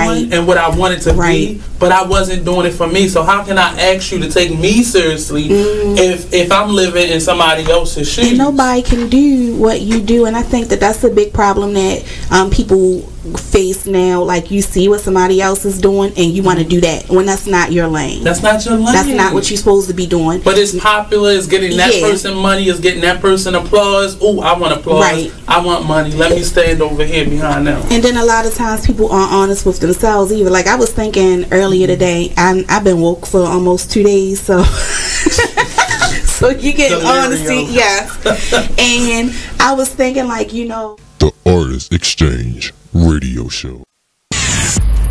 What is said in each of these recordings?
doing and what I wanted to be, but I wasn't doing it for me. So how can I ask you to take me seriously if I'm living in somebody else's shoes? And nobody can do what you do, and I think that that's a big problem that people face now. Like, you see what somebody else is doing and you want to do that when that's not your lane. That's not your lane. That's not what you're supposed to be doing. But it's popular. It's getting that person money. It's getting that person applause. Oh, I want applause. I want money. Let me stand over here behind them. And then a lot of times people aren't honest with themselves either. Like, I was thinking earlier today, I've been woke for almost 2 days, so so you get honesty, and I was thinking, like, the Artist Exchange Radio Show.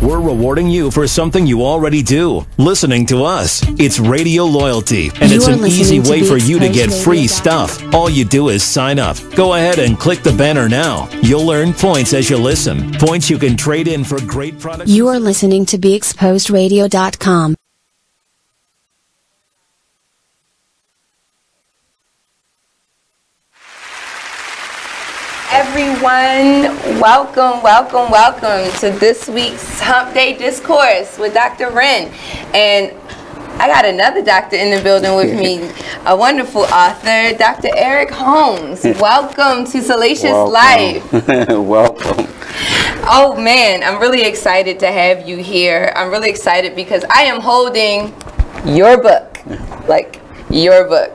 We're rewarding you for something you already do. Listening to us. It's radio loyalty, and it's an easy way for you to get free stuff. All you do is sign up. Go ahead and click the banner now. You'll earn points as you listen. Points you can trade in for great products. You are listening to BeExposedRadio.com. Everyone, welcome to this week's Hump Day Discourse with Dr. Wren. And I got another doctor in the building with me, a wonderful author, Dr. Eric Holmes. Welcome to Salacious Life. Welcome. Oh man, I'm really excited to have you here. I'm really excited because I am holding your book, like your book.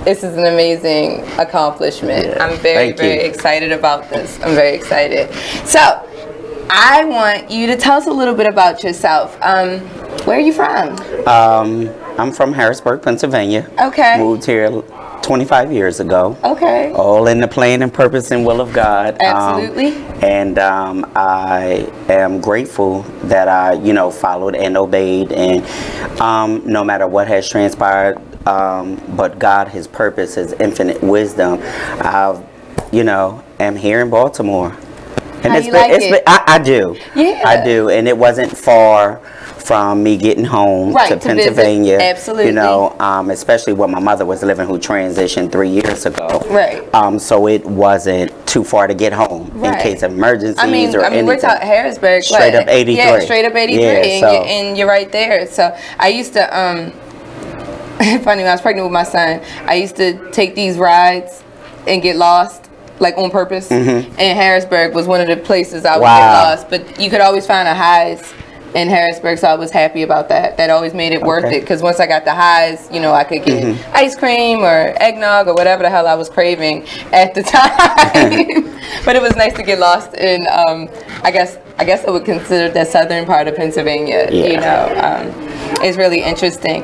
This is an amazing accomplishment. I'm very excited about this. I'm very excited. So, I want you to tell us a little bit about yourself. Where are you from? I'm from Harrisburg, Pennsylvania. Okay. Moved here 25 years ago. Okay. All in the plan and purpose and will of God. Absolutely. And I am grateful that I, followed and obeyed, and no matter what has transpired, but God, His purpose, His infinite wisdom, am here in Baltimore. And I do. Yeah. I do. And it wasn't far from me getting home to Pennsylvania. Absolutely. Especially where my mother was living, who transitioned 3 years ago. Right. So it wasn't too far to get home in case of emergencies or anything. We're talking Harrisburg. Straight up 83. Yeah, straight up 83. Yeah, and you're right there. So I used to, funny, when I was pregnant with my son, I used to take these rides and get lost, like on purpose. And Harrisburg was one of the places I would get lost. But you could always find a Highs in Harrisburg, so I was happy about that. That always made it worth it, because once I got the Highs, I could get ice cream or eggnog or whatever the hell I was craving at the time. But it was nice to get lost in, I guess I would consider the southern part of Pennsylvania. It's really interesting.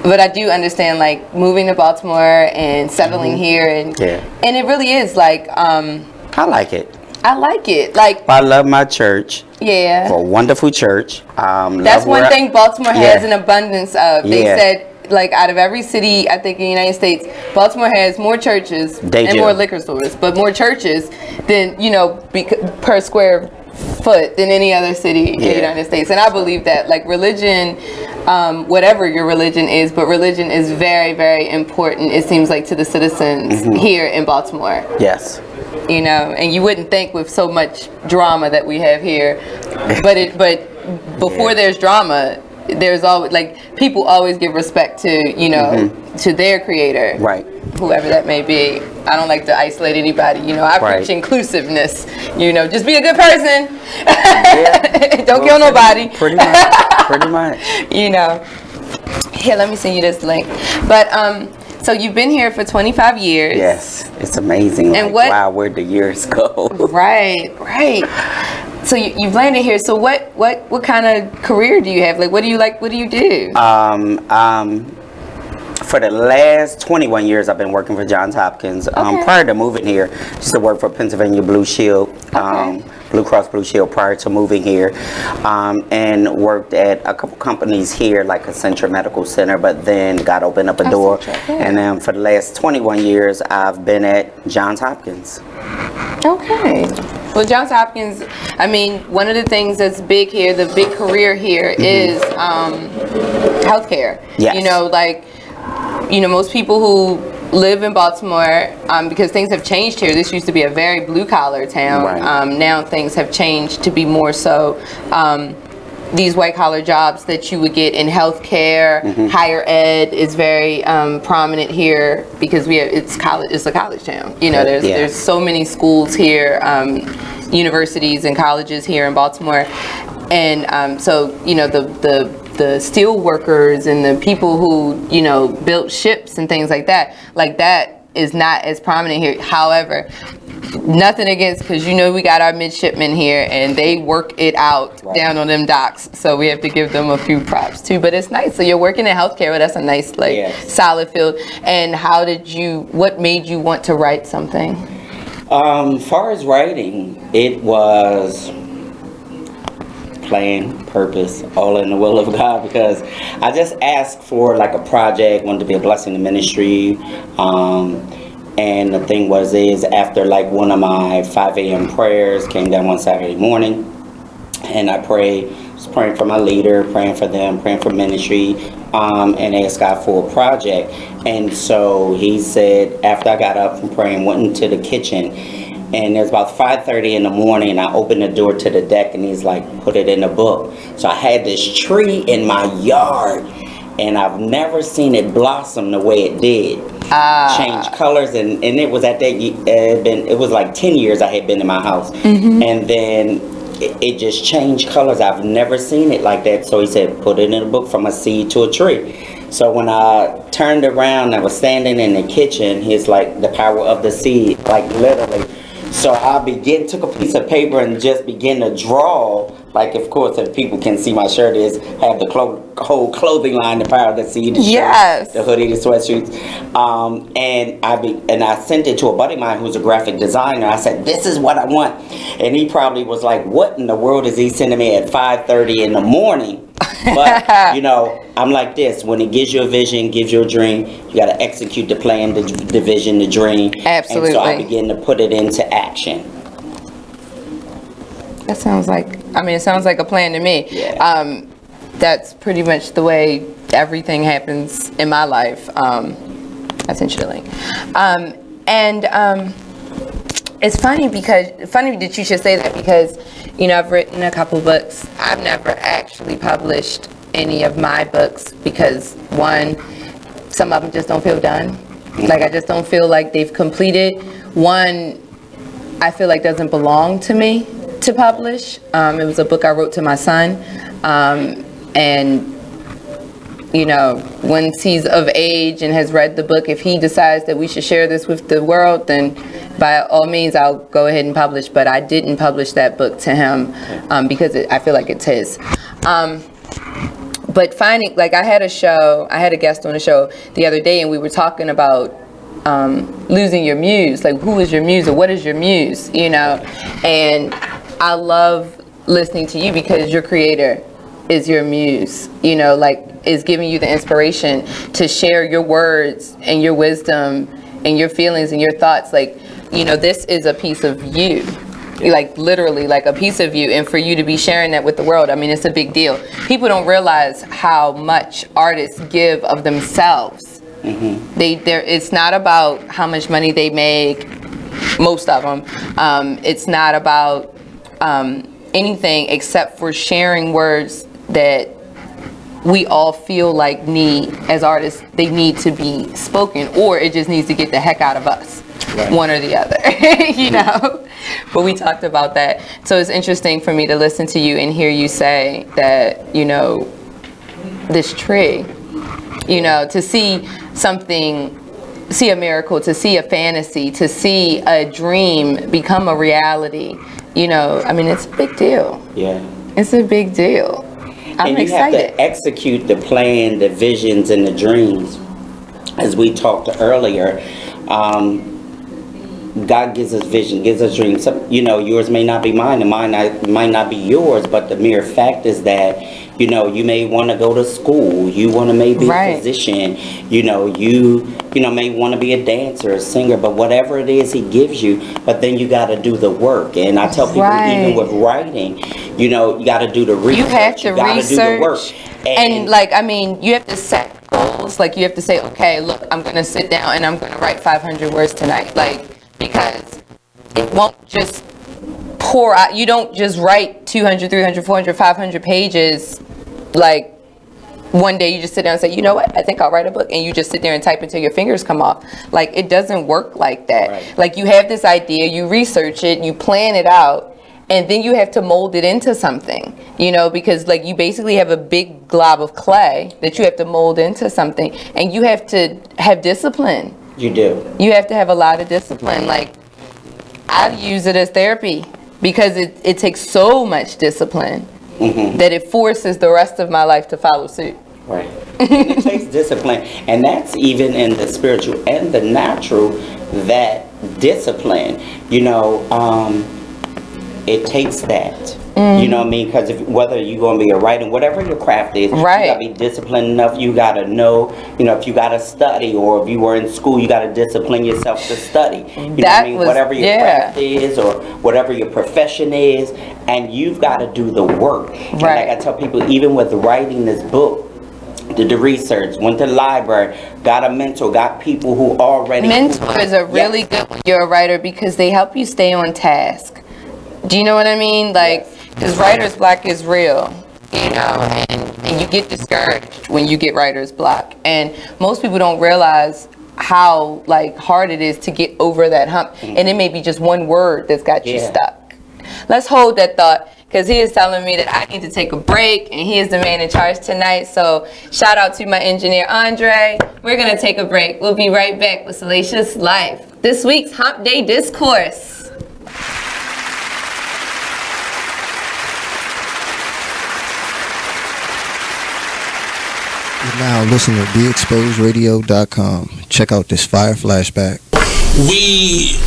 But I do understand, like, moving to Baltimore and settling here, and it really is like, I like it. I like it. Like, I love my church. Yeah. For a wonderful church. That's one thing Baltimore has an abundance of. They said, like, out of every city, I think, in the United States, Baltimore has more churches and more liquor stores, but more churches than, per square foot than any other city in the United States. And I believe that, like, religion, whatever your religion is, but religion is very, very important, it seems like, to the citizens here in Baltimore. Yes. And you wouldn't think with so much drama that we have here, but before there's drama, there's always, like, people always give respect to, to their creator. Right. Whoever that may be. I don't like to isolate anybody. I preach inclusiveness. Just be a good person. Don't kill nobody. Pretty much. Here, let me send you this link. But so you've been here for 25 years. Yes, it's amazing. And wow, where'd the years go? Right. So you've landed here. So what kind of career do you have? Like, what do you like? What do you do? For the last 21 years, I've been working for Johns Hopkins. Prior to moving here, used to work for Pennsylvania Blue Shield, Blue Cross Blue Shield prior to moving here, and worked at a couple companies here, like Accenture Medical Center, but then God opened up a door. And then for the last 21 years, I've been at Johns Hopkins. Okay. Well, Johns Hopkins, I mean, one of the things that's big here, the big career here is healthcare. Yes. Most people who live in Baltimore because things have changed here. This used to be a very blue-collar town. Right. Now things have changed to be more so these white-collar jobs that you would get in healthcare. Higher ed is very prominent here because it's a college town. You know, there's so many schools here, universities and colleges here in Baltimore, and so you know the steel workers and the people who, you know, built ships and things like that is not as prominent here. However, nothing against, because you know we got our midshipmen here and they work it out down on them docks, so we have to give them a few props too. But it's nice. So you're working in healthcare, well, that's a nice solid field. And what made you want to write something? Far as writing, it was plan, purpose, all in the will of God, because I just asked for like a project, wanted to be a blessing to ministry, and the thing is after like one of my 5 a.m. prayers, came down one Saturday morning, and I was praying for my leader, praying for them, praying for ministry, and asked God for a project. And so he said, after I got up from praying, went into the kitchen, and it was about 5:30 in the morning, and I opened the door to the deck, and he's like, put it in a book. So I had this tree in my yard, and I've never seen it blossom the way it did. Change colors, and it was at that, it was like 10 years I had been in my house. And then it just changed colors. I've never seen it like that. So he said, put it in a book, from a seed to a tree. So when I turned around, I was standing in the kitchen, he's like, the power of the seed, like literally. So I took a piece of paper and just began to draw, like, of course, if people can see my shirt have the whole clothing line, the power of the seed, the shirt, the hoodie, the sweatshirts. And I sent it to a buddy of mine who's a graphic designer. I said, this is what I want. And he probably was like, what in the world is he sending me at 5:30 in the morning? But, you know, I'm like this. When it gives you a vision, gives you a dream, you got to execute the plan, the vision, the dream. Absolutely. And so I begin to put it into action. That sounds like, it sounds like a plan to me. Yeah. That's pretty much the way everything happens in my life, essentially. It's funny that you should say that, because, you know, I've written a couple books. I've never actually published any of my books because, one, some of them just don't feel done. Like, I just don't feel like they've completed. One, I feel like doesn't belong to me to publish. It was a book I wrote to my son. And, you know, once he's of age and has read the book, if he decides that we should share this with the world, then by all means, I'll go ahead and publish. But I didn't publish that book to him because I feel like it's his. But finding, like, I had a guest on a show the other day, and we were talking about losing your muse. Like, who is your muse, or what is your muse, you know? And I love listening to you because your creator is your muse, you know, like, is giving you the inspiration to share your words and your wisdom and your feelings and your thoughts. Like, you know, this is a piece of you, like, literally, like, a piece of you, and for you to be sharing that with the world, I mean, it's a big deal. People don't realize how much artists give of themselves. It's not about how much money they make, most of them. It's not about anything except for sharing words that we all feel like as artists, they need to be spoken, or it just needs to get the heck out of us, one or the other, you know? But we talked about that. So it's interesting for me to listen to you and hear you say that, you know, this tree, you know, to see something, see a miracle, to see a fantasy, to see a dream become a reality, you know, I mean, it's a big deal. Yeah. It's a big deal. I'm excited. Have to execute the plan, the visions, and the dreams. As we talked earlier, God gives us vision, gives us dreams. So, you know, yours may not be mine, and mine might not be yours, but the mere fact is that, you know, you may want to go to school, you want to maybe be a physician, you know, you may want to be a dancer, a singer, but whatever it is he gives you, but then you got to do the work. And I tell people, even with writing, you know, you got to do the research. You have to research. Do the work. And like, I mean, you have to set goals. goals. Like, you have to say, okay, look, I'm going to sit down and I'm going to write 500 words tonight. Like, because it won't just pour out. You don't just write 200, 300, 400, 500 pages. Like, one day you just sit down and say, you know what, I think I'll write a book. And you just sit there and type until your fingers come off. Like, it doesn't work like that. Right. Like, you have this idea, you research it, you plan it out. And then you have to mold it into something, you know, because like you basically have a big glob of clay that you have to mold into something, and you have to have discipline. You do. You have to have a lot of discipline. Like, I use it as therapy because it takes so much discipline that it forces the rest of my life to follow suit. Right. It takes discipline, and that's even in the spiritual and the natural, that discipline, you know, it takes that. You know what I mean? Because whether you're going to be a writer, whatever your craft is, right, you got to be disciplined enough. You got to know, you know, if you got to study, or if you were in school, you got to discipline yourself to study. You know what I mean? Whatever your craft is, or whatever your profession is, and you've got to do the work. Right. And like I tell people, even with writing this book, did the research, went to the library, got a mentor, got people who already... Mentors are really good when you're a writer because they help you stay on task. Do you know what I mean? Like, because writer's block is real, you know, and you get discouraged when you get writer's block. And most people don't realize how, like, hard it is to get over that hump. And it may be just one word that's got you stuck. Let's hold that thought, because he is telling me that I need to take a break, and he is the man in charge tonight. So shout out to my engineer, Andre. We're going to take a break. We'll be right back with Salacious Life. This week's Hump Day Discourse. You're now listening to BeExposedRadio.com. Check out this fire flashback. We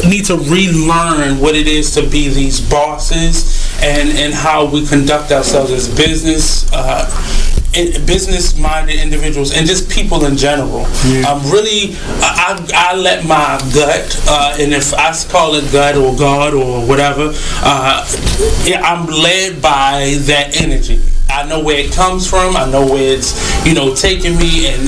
need to relearn what it is to be these bosses, and how we conduct ourselves as business-minded individuals, and just people in general. I let my gut, and if I call it gut or God or whatever, I'm led by that energy. I know where it comes from. I know where it's, you know, taking me, and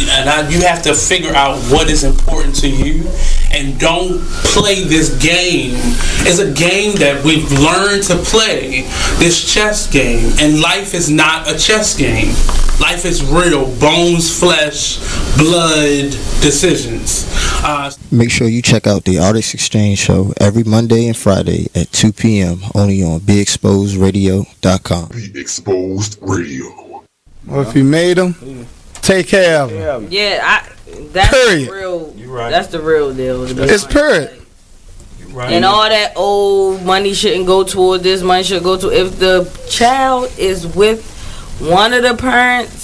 you have to figure out what is important to you, and don't play this game. It's a game that we've learned to play, this chess game, and life is not a chess game. Life is real, bones, flesh, blood, decisions. Make sure you check out the Artist Exchange Show every Monday and Friday at 2 p.m. only on BeExposedRadio.com. Be Exposed Radio. Well, if you made them, take care of them. Yeah, that's period. The real. You're right. That's the real deal. It's period. Right. And all that old money shouldn't go toward this, money should go to. If the child is with one of the parents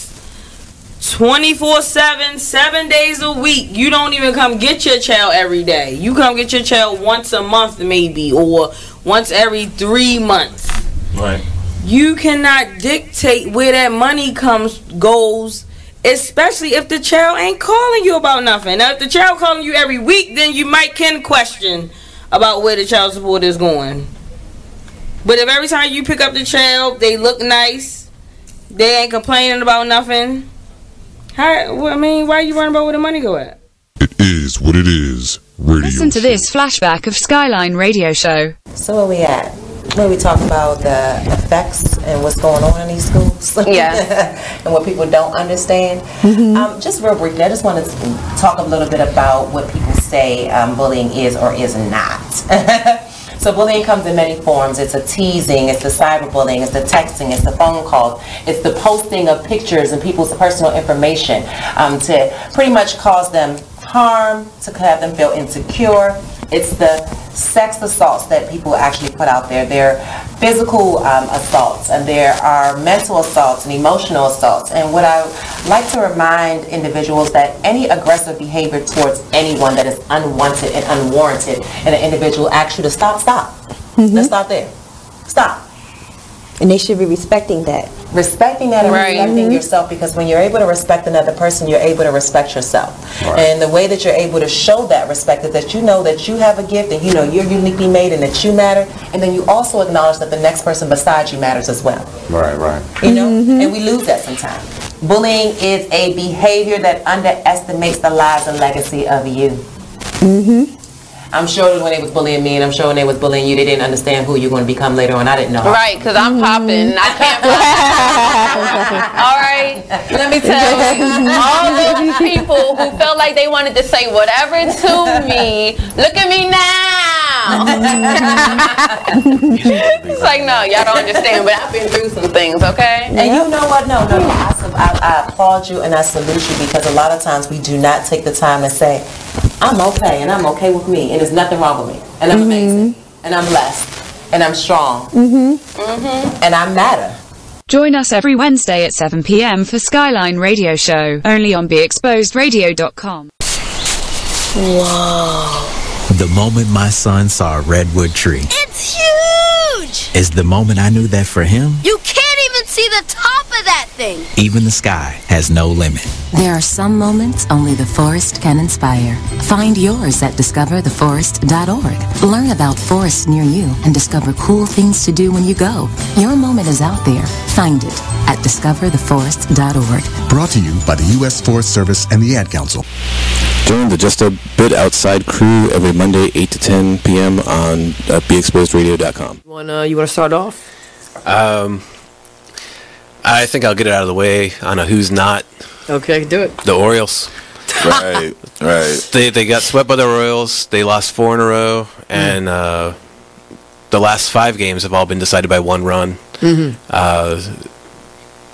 24/7, 7 days a week, you don't even come get your child every day. You come get your child once a month maybe, or once every 3 months. Right. You cannot dictate where that money goes, especially if the child ain't calling you about nothing. Now, if the child calling you every week, then you can question about where the child support is going. But if every time you pick up the child, they look nice, they ain't complaining about nothing, why are you worrying about where the money go at? It is what it is. Radio Listen to this flashback of Skyline Radio Show. So where we at? Where we talk about the effects and what's going on in these schools, and what people don't understand. Just real briefly, I just want to talk a little bit about what people say bullying is or is not. So bullying comes in many forms. It's a teasing, it's the cyberbullying, it's the texting, it's the phone calls, it's the posting of pictures and people's personal information to pretty much cause them harm, to have them feel insecure. It's the sex assaults that people actually put out there. There are physical assaults, and there are mental assaults and emotional assaults. And what I like to remind individuals that any aggressive behavior towards anyone that is unwanted and unwarranted, and an individual asks you to stop. Let's stop there. Stop. And they should be respecting that. Respecting that and respecting yourself, because when you're able to respect another person, you're able to respect yourself. And the way that you're able to show that respect is that you know that you have a gift, and you know you're uniquely made and that you matter, and then you also acknowledge that the next person beside you matters as well. Right. You know? And we lose that sometimes. Bullying is a behavior that underestimates the lives and legacy of you. I'm sure when they was bullying me, and I'm sure when they was bullying you, they didn't understand who you're going to become later on. I didn't know. Right, because I'm popping. I can't All right, let me tell you, all those people who felt like they wanted to say whatever to me, look at me now. It's like, no, y'all don't understand, but I've been through some things, okay? And you know what? No. I applaud you and I salute you, because a lot of times we do not take the time to say, I'm okay, and I'm okay with me, and there's nothing wrong with me, and I'm amazing, and I'm blessed, and I'm strong, and I matter. Join us every Wednesday at 7 p.m. for Skyline Radio Show, only on BeExposedRadio.com. Whoa. The moment my son saw a redwood tree. It's huge! Is the moment I knew that for him, You can't even see the top of that thing! even the sky has no limit. There are some moments only the forest can inspire. Find yours at discovertheforest.org. Learn about forests near you and discover cool things to do when you go. Your moment is out there. Find it at discovertheforest.org. Brought to you by the U.S. Forest Service and the Ad Council. Join the Just a Bit Outside crew every Monday, 8 to 10 p.m. on BeExposedRadio.com. You want to start off? I think I'll get it out of the way on a who's not. Okay, do it. The Orioles. Right. They got swept by the Royals. They lost 4 in a row, and the last 5 games have all been decided by 1 run.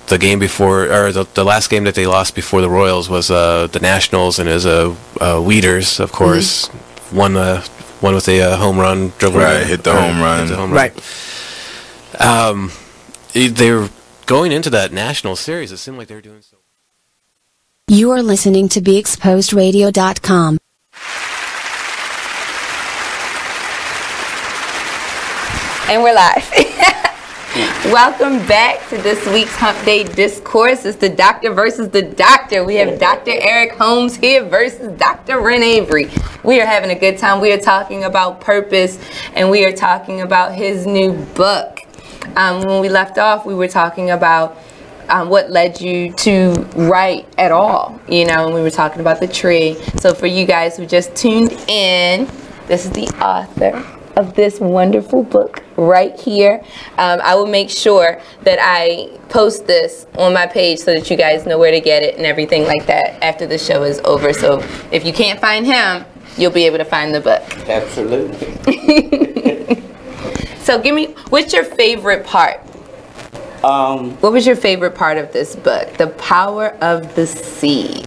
The game before, or the last game that they lost before the Royals was the Nationals, and it was Weeders, of course, one with a home run. Hit the home run. Right. They were going into that National Series. It seemed like they were doing so. You are listening to BeExposedRadio.com. And we're live. Welcome back to this week's Hump Day Discourse. It's the doctor versus the doctor. We have Dr. Eric Holmes here versus Dr. Wren Avery. We are having a good time. We are talking about purpose, and we are talking about his new book. When we left off, we were talking about what led you to write at all, and we were talking about the tree. So for you guys who just tuned in, this is the author of this wonderful book right here. I will make sure that I post this on my page so that you guys know where to get it and everything like that after the show is over. So if you can't find him, you'll be able to find the book. Absolutely. So what's your favorite part? What was your favorite part of this book? The power of the seed.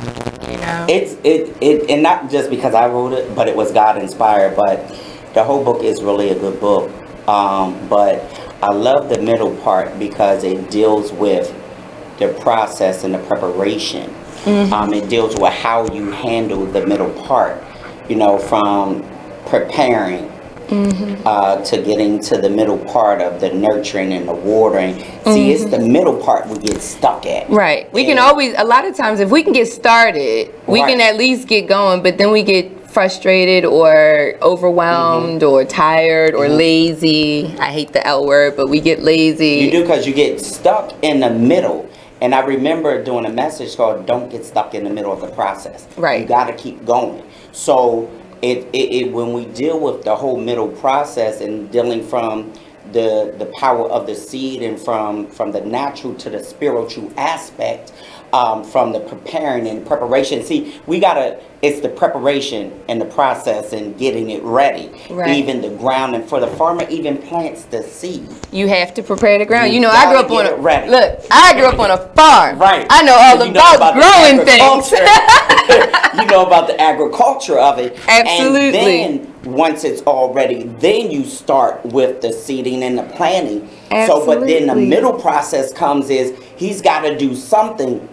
And not just because I wrote it, but it was God inspired. But the whole book is really a good book. But I love the middle part because it deals with the process and the preparation. It deals with how you handle the middle part. From preparing. To getting to the middle part of the nurturing and the watering. See, it's the middle part we get stuck at. Right. We can always, a lot of times, if we can get started, we can at least get going, but then we get frustrated or overwhelmed or tired or lazy. I hate the L word, but we get lazy. You do, because you get stuck in the middle. And I remember doing a message called "Don't Get Stuck in the Middle of the Process." Right. You got to keep going. So when we deal with the whole middle process and dealing from the power of the seed and from the natural to the spiritual aspect, from the preparing and preparation. See, it's the preparation and the process and getting it ready. Right. Even the ground, and for the farmer even plants the seed. You have to prepare the ground. I grew up on I grew up on a farm. Right. I know all about growing things. You know about the agriculture of it. Absolutely. And then once it's all ready, then you start with the seeding and the planting. Absolutely. So, but then the middle process comes is he's got to do something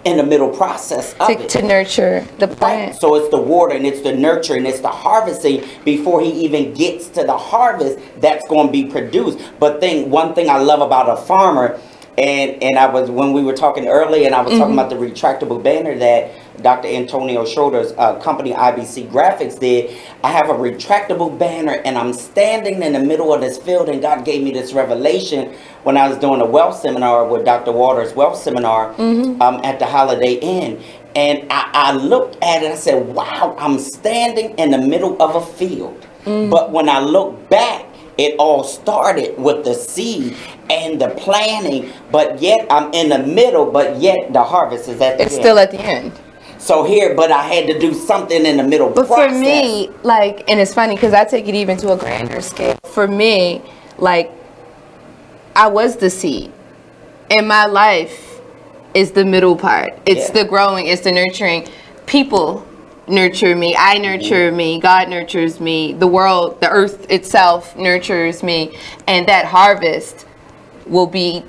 in the middle process of it. To nurture the plant. Right. So it's the watering, it's the nurturing, it's the harvesting before he even gets to the harvest that's going to be produced. But one thing I love about a farmer, And I was, when we were talking earlier, and I was talking about the retractable banner that Dr. Antonio Schroeder's company IBC Graphics did. I have a retractable banner, and I'm standing in the middle of this field, and God gave me this revelation when I was doing a wealth seminar with Dr. Waters' wealth seminar at the Holiday Inn. And I looked at it, I said, wow, I'm standing in the middle of a field. But when I look back, it all started with the seed and the planting, but yet I'm in the middle, but yet the harvest is at the end. It's still at the end. So here, but I had to do something in the middle But process. for me, like, and it's funny because I take it even to a grander scale. For me, like, I was the seed. And my life is the middle part. It's the growing, it's the nurturing. People nurture me, I nurture me, God nurtures me, the world, the earth itself nurtures me, and that harvest will be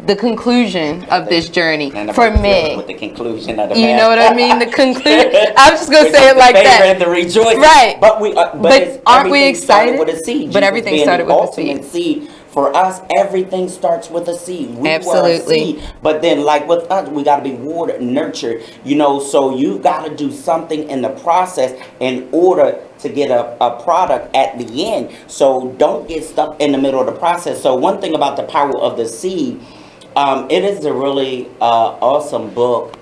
the conclusion of this journey for me. With the conclusion of the you know what I mean? The conclusion. I was just gonna say it like that. And the rejoicing. Right. But we, but aren't we excited? With a seed. But everything started with a seed. For us, everything starts with a seed. We Absolutely. were a seed. But then, like with us, we got to be watered, nurtured. You know, so you got to do something in the process in order to get a product at the end. So don't get stuck in the middle of the process. So one thing about the power of the seed, it is a really awesome book.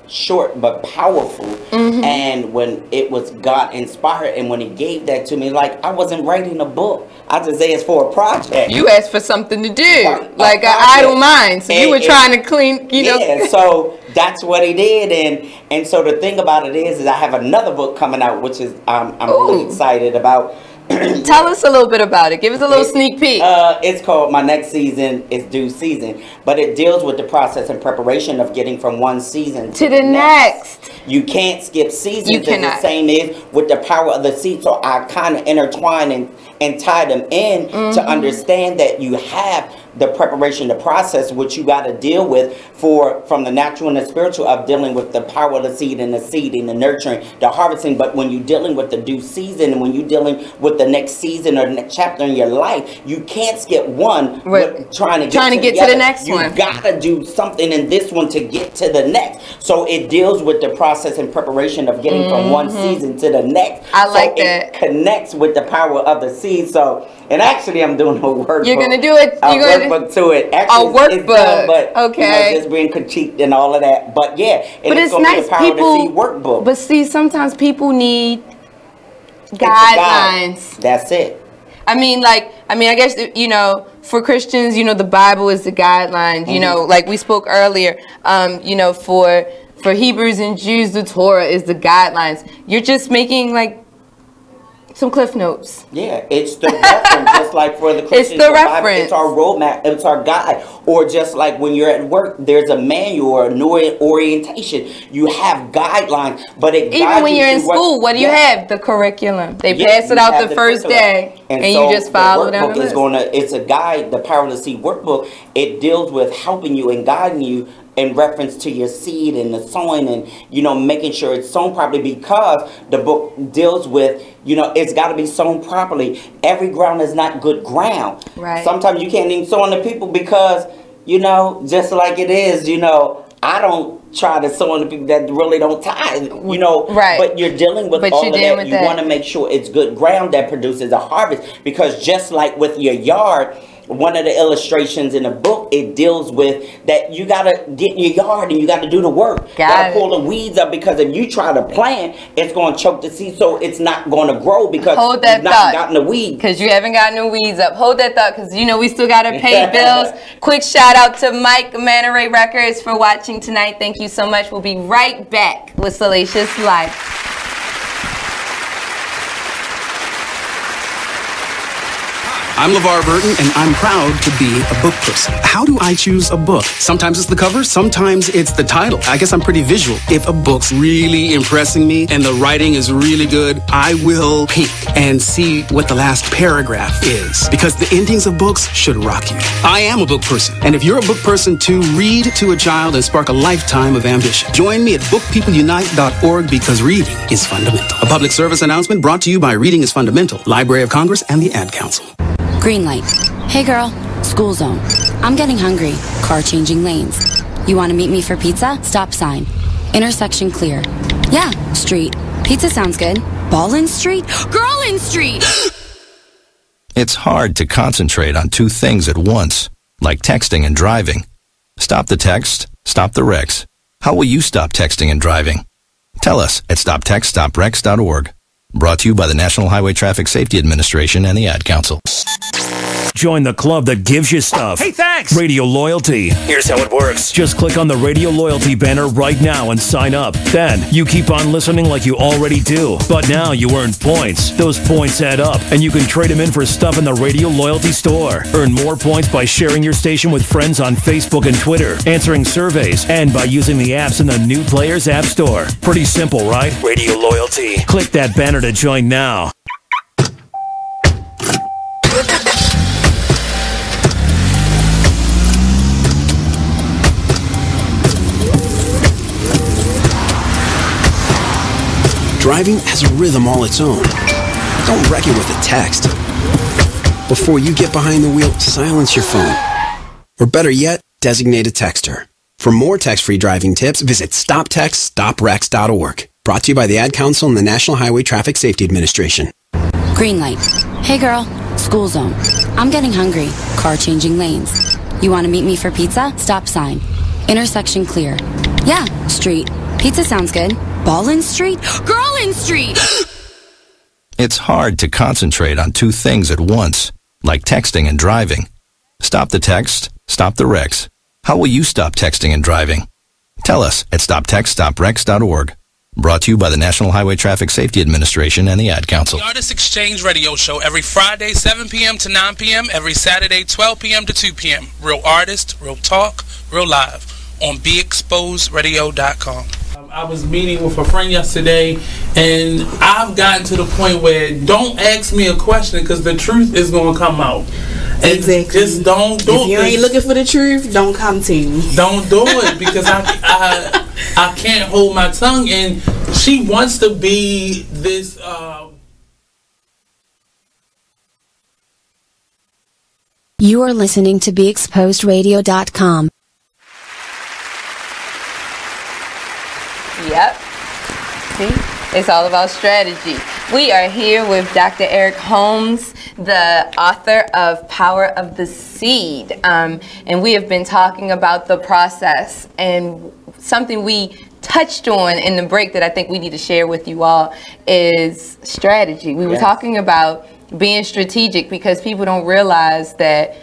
Short but powerful. And when it was God inspired, and when he gave that to me, like, I wasn't writing a book, I just asked for a project. You asked for something to do, like an idle mind. So you were trying to clean, you know. Yeah, so that's what he did. And so the thing about it is I have another book coming out, which is I'm really excited about. Tell us a little bit about it. Give us a little sneak peek. It's called My Next Season is Due Season, but it deals with the process and preparation of getting from one season to the next. You can't skip seasons. You cannot. The same is with the power of the seed. So I kind of intertwine and tie them in to understand that you have the preparation, the process, which you got to deal with from the natural and the spiritual of dealing with the power of the seed and the seeding, the nurturing, the harvesting. But when you're dealing with the due season, and when you're dealing with the next season or the next chapter in your life, you can't skip one trying to get to the next one. You got to do something in this one to get to the next. So it deals with the process and preparation of getting from one season to the next. I like that. It connects with the power of the seed. So, and actually I'm doing a workbook. You're going to do it. You're going to to it. Actually, a workbook, it's done, but okay, you know, just being critiqued and all of that. But yeah, but it's nice. People workbook. But see, sometimes people need guidelines. That's it. I mean, I guess, you know, for Christians, you know, the Bible is the guidelines. You know, like we spoke earlier. You know, for Hebrews and Jews, the Torah is the guidelines. You're just making like some cliff notes. Yeah, it's the reference, just like for the Christians. It's the reference. It's our roadmap. It's our guide. Or just like when you're at work, there's a manual or a new orientation. You have guidelines, but it even when you're in school, what do you have? The curriculum. They pass it out the first day, and so you just follow down the list. It's a guide. The Power of the Seed workbook. It deals with helping you and guiding you in reference to your seed and the sowing, and you know, making sure it's sown properly, because the book deals with, you know, it's got to be sown properly. Every ground is not good ground. Right. Sometimes you can't even sow on the people because, you know, just like it is, you know, I don't try to sow on the people that really don't tithe, you know. Right. But you're dealing with all of that. You want to make sure it's good ground that produces a harvest, because just like with your yard, one of the illustrations in the book, it deals with that you got to get in your yard and you got to do the work. You got to pull the weeds up, because if you try to plant, it's going to choke the seed, so it's not going to grow because you've not gotten the weeds. Because you haven't gotten the weeds up. Hold that thought, because you know we still got to pay bills. Quick shout out to Mike Manaray Records for watching tonight. Thank you so much. We'll be right back with Salacious Live. I'm LeVar Burton, and I'm proud to be a book person. How do I choose a book? Sometimes it's the cover, sometimes it's the title. I guess I'm pretty visual. If a book's really impressing me and the writing is really good, I will peek and see what the last paragraph is, because the endings of books should rock you. I am a book person, and if you're a book person too, read to a child and spark a lifetime of ambition. Join me at bookpeopleunite.org, because reading is fundamental. A public service announcement brought to you by Reading is Fundamental, Library of Congress, and the Ad Council. Green light. Hey girl, School zone. I'm getting hungry. Car changing lanes. You want to meet me for pizza? Stop sign. Intersection clear. Yeah, street. Pizza sounds good. Ballin Street? Girlin Street! It's hard to concentrate on two things at once, like texting and driving. Stop the text, stop the wrecks. How will you stop texting and driving? Tell us at stoptextstopwrecks.org. Brought to you by the National Highway Traffic Safety Administration and the Ad Council. Join the club that gives you stuff. Hey, thanks! Radio Loyalty. Here's how it works. Just click on the Radio Loyalty banner right now and sign up. Then, you keep on listening like you already do. But now you earn points. Those points add up, and you can trade them in for stuff in the Radio Loyalty store. Earn more points by sharing your station with friends on Facebook and Twitter, answering surveys, and by using the apps in the New Players App Store. Pretty simple, right? Radio Loyalty. Click that banner to join now. Driving has a rhythm all its own. Don't wreck it with a text. Before you get behind the wheel, silence your phone. Or better yet, designate a texter. For more text-free driving tips, visit stoptextstopwrecks.org. Brought to you by the Ad Council and the National Highway Traffic Safety Administration. Green light. Hey girl, school zone. I'm getting hungry. Car changing lanes. You want to meet me for pizza? Stop sign. Intersection clear. Yeah, street. Pizza sounds good. Ballin Street? Girlin Street! It's hard to concentrate on two things at once, like texting and driving. Stop the text, stop the wrecks. How will you stop texting and driving? Tell us at stoptextstopwrecks.org. Brought to you by the National Highway Traffic Safety Administration and the Ad Council. The Artist Exchange Radio Show every Friday, 7 p.m. to 9 p.m., every Saturday, 12 p.m. to 2 p.m. Real artist, real talk, real live on BeExposedRadio.com. I was meeting with a friend yesterday, and I've gotten to the point where don't ask me a question because the truth is going to come out. And exactly. Just don't do it. If you ain't looking for the truth, don't come to me. Don't do it because I can't hold my tongue, and she wants to be this. You are listening to BeExposedRadio.com. Yep. See? It's all about strategy. We are here with Dr. Eric Holmes, the author of Power of the Seed. And we have been talking about the process, and something we touched on in the break that I think we need to share with you all is strategy. We were talking about being strategic because people don't realize that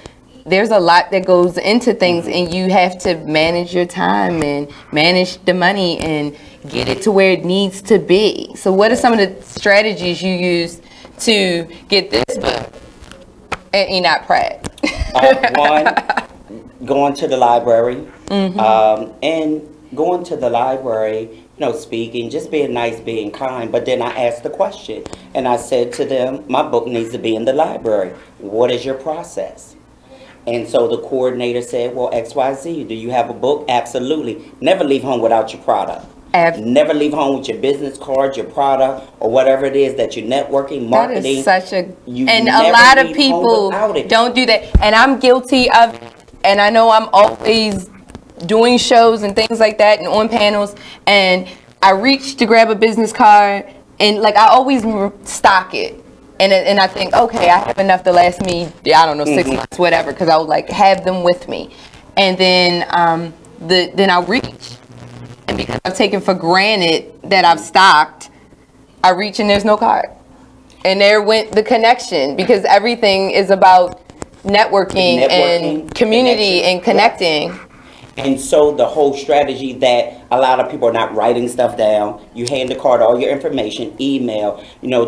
there's a lot that goes into things, and you have to manage your time and manage the money and get it to where it needs to be. So what are some of the strategies you use to get this book at Enoch Pratt? One, going to the library, and going to the library, speaking, just being nice, being kind. But then I asked the question, and I said to them, my book needs to be in the library. What is your process? And so the coordinator said, well, XYZ, do you have a book? Absolutely. Never leave home without your product. Never leave home with your business card, your product, or whatever it is that you're networking, marketing. That is such a... And a lot of people don't do that. And I'm guilty of it. And I know I'm always doing shows and things like that and on panels. And I reach to grab a business card, and I always stock it. And I think, okay, I have enough to last me, I don't know, 6 months, whatever, because I would have them with me. And then then I'll reach. And because I've taken for granted that I've stocked, I reach and there's no card. And there went the connection, because everything is about networking and community and connecting. And so the whole strategy that a lot of people are not writing stuff down. You hand the card, all your information, email,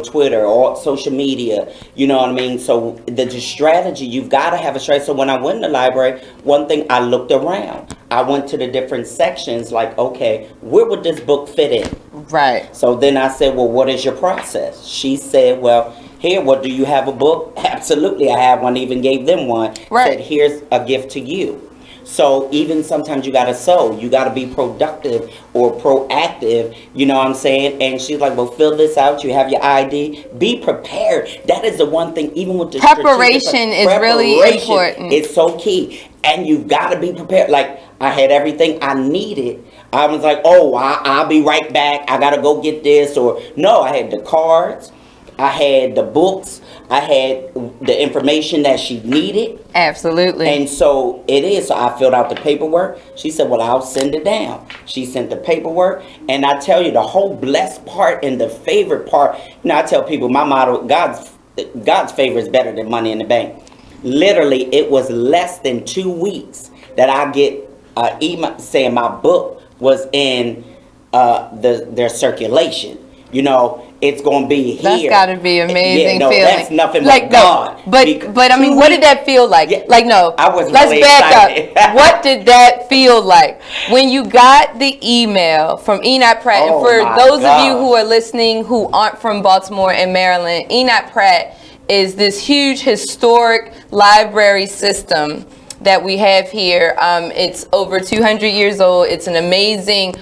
Twitter, all social media, you know what I mean? So the strategy, you've got to have a strategy. So when I went in the library, one thing, I looked around. I went to the different sections, okay, where would this book fit in? Right. So then I said, well, what is your process? She said, well, here, well, do you have a book? Absolutely, I have one. Even gave them one. Right. Said, here's a gift to you. So even sometimes you got to sow. You got to be productive or proactive. You know what I'm saying? And she's like, well, fill this out. You have your ID. Be prepared. That is the one thing, even with the preparation is really important. It's so key. And you've got to be prepared. Like, I had everything I needed. I was like, oh, I'll be right back. I got to go get this. Or no, I had the cards. I had the books. I had the information that she needed. Absolutely. And so it is. So I filled out the paperwork. She said, well, I'll send it down. She sent the paperwork. And I tell you, the whole blessed part and the favorite part, you know, I tell people my motto, God's favor is better than money in the bank. Literally, it was less than 2 weeks that I get an email saying my book was in their circulation. You know, it's going to be here. That's got to be amazing feeling. That's nothing but God. But I mean, what did that feel like? Yeah, like, no, I was let's really back excited. up. What did that feel like when you got the email from Enoch Pratt? Oh, and for those God. of you who are listening who aren't from Baltimore and Maryland, Enoch Pratt is this huge historic library system that we have here. It's over 200 years old. It's an amazing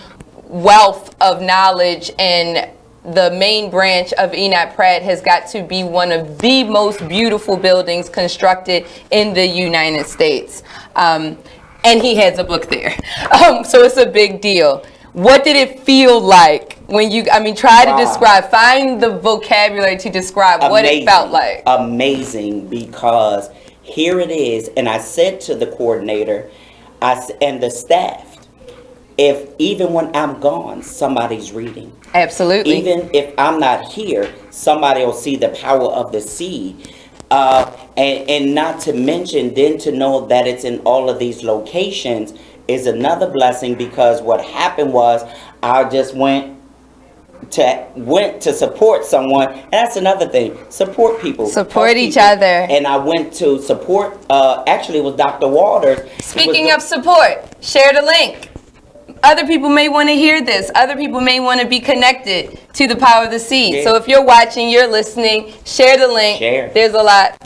wealth of knowledge, and the main branch of Enoch Pratt has got to be one of the most beautiful buildings constructed in the United States. And he has a book there. So it's a big deal. What did it feel like when you, I mean, try to describe, find the vocabulary to describe what it felt like. Amazing, because here it is. And I said to the coordinator and the staff, if even when I'm gone, somebody's reading. Absolutely. Even if I'm not here, somebody will see the power of the seed. And not to mention, then to know that it's in all of these locations is another blessing, because what happened was I just went to support someone, and that's another thing. Support people. Support each other. And I went to support, actually it was Dr. Waters. Speaking of support, share the link. Other people may want to hear this. Other people may want to be connected to the power of the seed. Yeah. So if you're watching, you're listening, share the link. Share. There's a lot.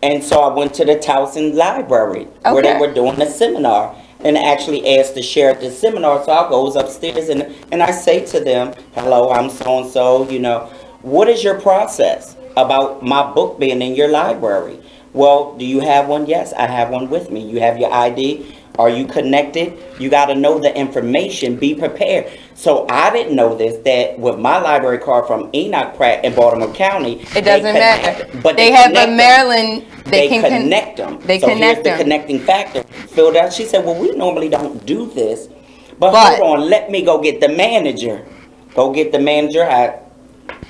And so I went to the Towson Library where they were doing a seminar, and actually asked to share at the seminar. So I goes upstairs and I say to them, hello, I'm so-and-so, you know, what is your process about my book being in your library? Well, do you have one? Yes, I have one with me. You have your ID? Are you connected? You got to know the information. Be prepared. So I didn't know this, that with my library card from Enoch Pratt in Baltimore County, it doesn't matter. But they have a Maryland. They connect them. They so connect here's them. The connecting factor. Filled out. She said, well, we normally don't do this, but hold on. Let me go get the manager. Go get the manager.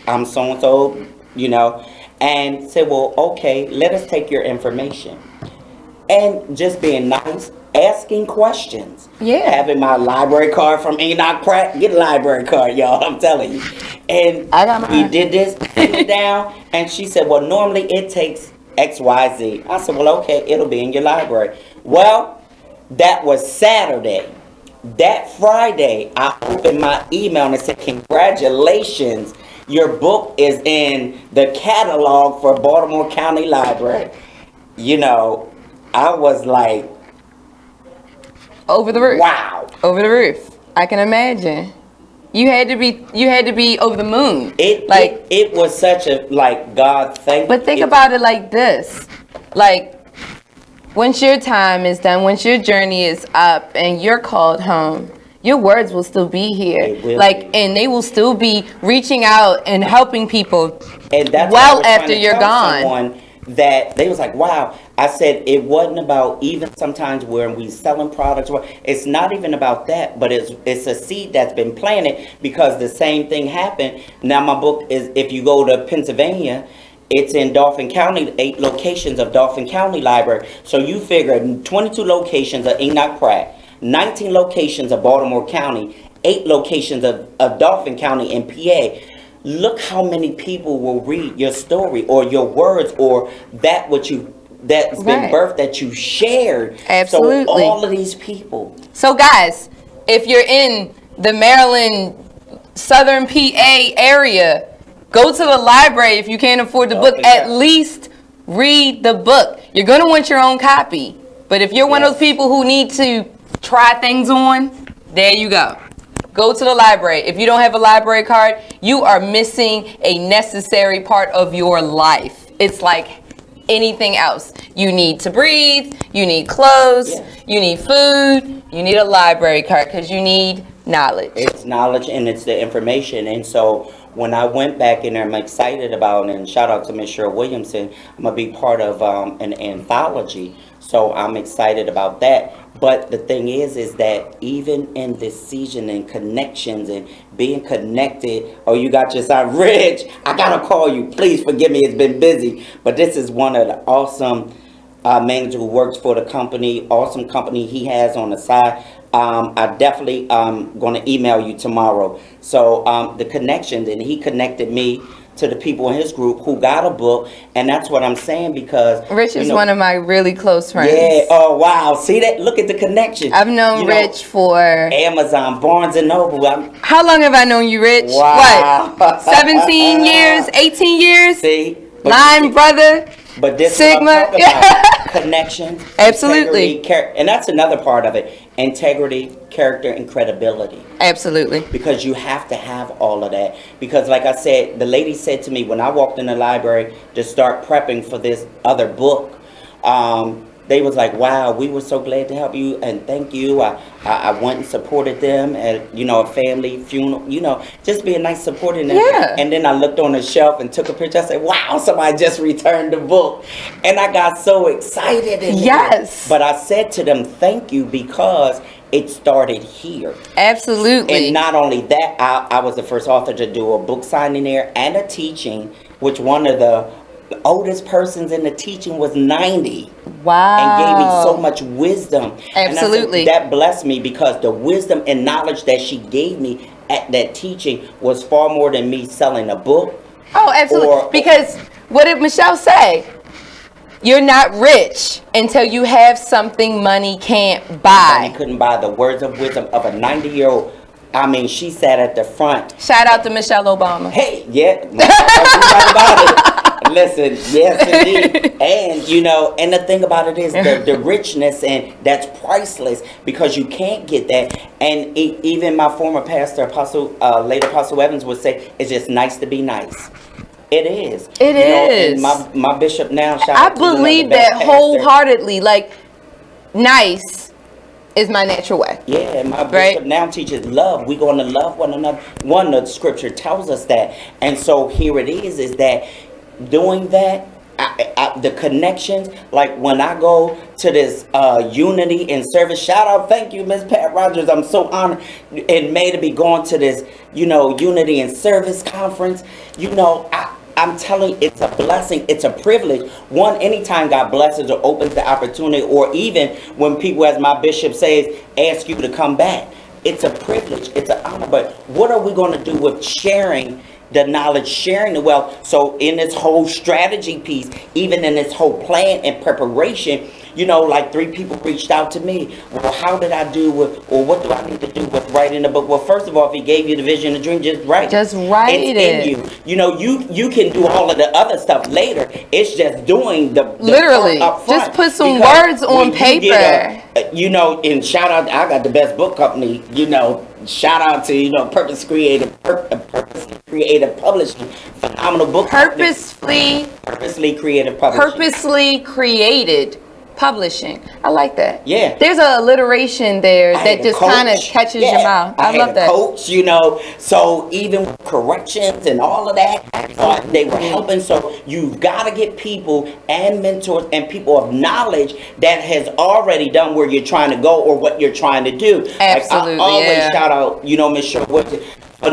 I'm so-and-so, you know, and say, well, okay, let us take your information. And just being nice, asking questions. Yeah. Having my library card from Enoch Pratt. Get a library card, y'all, I'm telling you. And I got mine. We did this, put it down, and she said, well, normally it takes X, Y, Z. I said, well, okay, it'll be in your library. Well, that was Saturday. That Friday, I opened my email and it said, congratulations, your book is in the catalog for Baltimore County Library. You know, I was like, over the roof. Wow. Over the roof. I can imagine. You had to be over the moon. It was such a, like, God, thank you. But think about it like this. Like, once your time is done, once your journey is up and you're called home, your words will still be here. And they will still be reaching out and helping people and that's well after you're gone. That they was like, wow. I said it wasn't about, even sometimes when we selling products, it's not even about that, but it's a seed that's been planted, because the same thing happened. Now my book is, if you go to Pennsylvania, it's in Dauphin County, 8 locations of Dauphin County Library. So you figure 22 locations of Enoch Pratt, 19 locations of Baltimore County, 8 locations of Dauphin County in PA. Look how many people will read your story or your words or that's been birthed, that you shared. Absolutely. So all of these people. So guys, if you're in the Maryland, Southern PA area, Go to the library if you can't afford the book. At least read the book. You're going to want your own copy. But if you're one of those people who need to try things on, there you go. Go to the library. If you don't have a library card, you are missing a necessary part of your life. It's like anything else. You need to breathe. You need clothes. You need food. You need a library card because you need knowledge. It's knowledge and it's the information. And so when I went back in there, I'm excited about, and shout out to Miss Cheryl Williamson, I'm going to be part of an anthology. So I'm excited about that. But the thing is that even in this season and connections and being connected, oh, you got your son, Rich, I got to call you. Please forgive me, it's been busy. But this is one of the awesome manager who works for the company, awesome company he has on the side. I definitely going to email you tomorrow. So the connections, and he connected me to the people in his group who got a book, and that's what I'm saying, because Rich is one of my really close friends. Yeah. Oh wow. See that? Look at the connection. I've known Rich for Amazon, Barnes and Noble. How long have I known you, Rich? Wow. What? 17 years? 18 years? See. Line brother. But this Sigma. Is what I'm talking about. Connection. Absolutely. And that's another part of it. Integrity, character, and credibility. Absolutely. Because you have to have all of that. Because like I said, the lady said to me when I walked in the library to start prepping for this other book, they was like, wow, we were so glad to help you and thank you. I went and supported them at, a family funeral, just being nice supporting them. Yeah. And then I looked on the shelf and took a picture. I said, wow, somebody just returned the book. And I got so excited. Yes. But I said to them, thank you, because it started here. Absolutely. And not only that, I was the first author to do a book signing there and a teaching, which one of the oldest persons in the teaching was 90. Wow. And gave me so much wisdom. Absolutely. And that blessed me, because the wisdom and knowledge that she gave me at that teaching was far more than me selling a book. Oh, absolutely. Because what did Michelle say? You're not rich until you have something money can't buy. Money couldn't buy the words of wisdom of a 90-year-old. I mean, she sat at the front. Shout out to Michelle Obama. Hey, yeah. Right about it. Listen, yes, indeed. And, and the thing about it is the richness, and that's priceless, because you can't get that. And even my former pastor, late Apostle Evans, would say, it's just nice to be nice. It is. It is. And my bishop now, I believe that wholeheartedly. Like, nice is my natural way. Yeah, my bishop now teaches love. We're going to love one another. The scripture tells us that. And so here it is that doing that, the connections, like when I go to this unity and service, shout out, thank you, Miss Pat Rogers. I'm so honored and May to be going to this, unity and service conference. I'm telling you, it's a blessing. It's a privilege. One, anytime God blesses or opens the opportunity, or even when people, as my bishop says, ask you to come back. It's a privilege. It's an honor. But what are we going to do with sharing the knowledge, sharing the wealth? So in this whole strategy piece, even in this whole plan and preparation, like 3 people reached out to me. Well, how did I do with, or what do I need to do with writing the book? Well, first of all, if he gave you the vision and dream, just write. Just write it. It's in you. You can do all of the other stuff later. It's just doing the literally part up front. Just put some words on paper. And shout out, I got the best book company. Shout out to Purposely Creative Publishing, phenomenal book. Purposely Creative Publishing. Purposely Created Publishing. I like that. Yeah. There's a alliteration there that just kind of catches your mouth. I love that. Coach, so even with corrections and all of that, they were helping. So you've got to get people and mentors and people of knowledge that has already done where you're trying to go or what you're trying to do. Absolutely. Like I always shout out, Miss Cheryl, for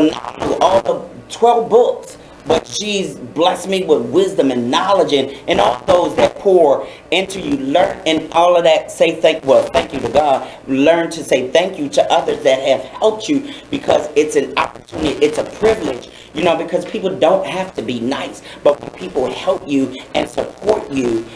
all the 12 books. But she's blessed me with wisdom and knowledge, and all those that pour into you, learn, and all of that, say thank you to God. Learn to say thank you to others that have helped you, because it's an opportunity, it's a privilege, because people don't have to be nice, but when people help you and support you,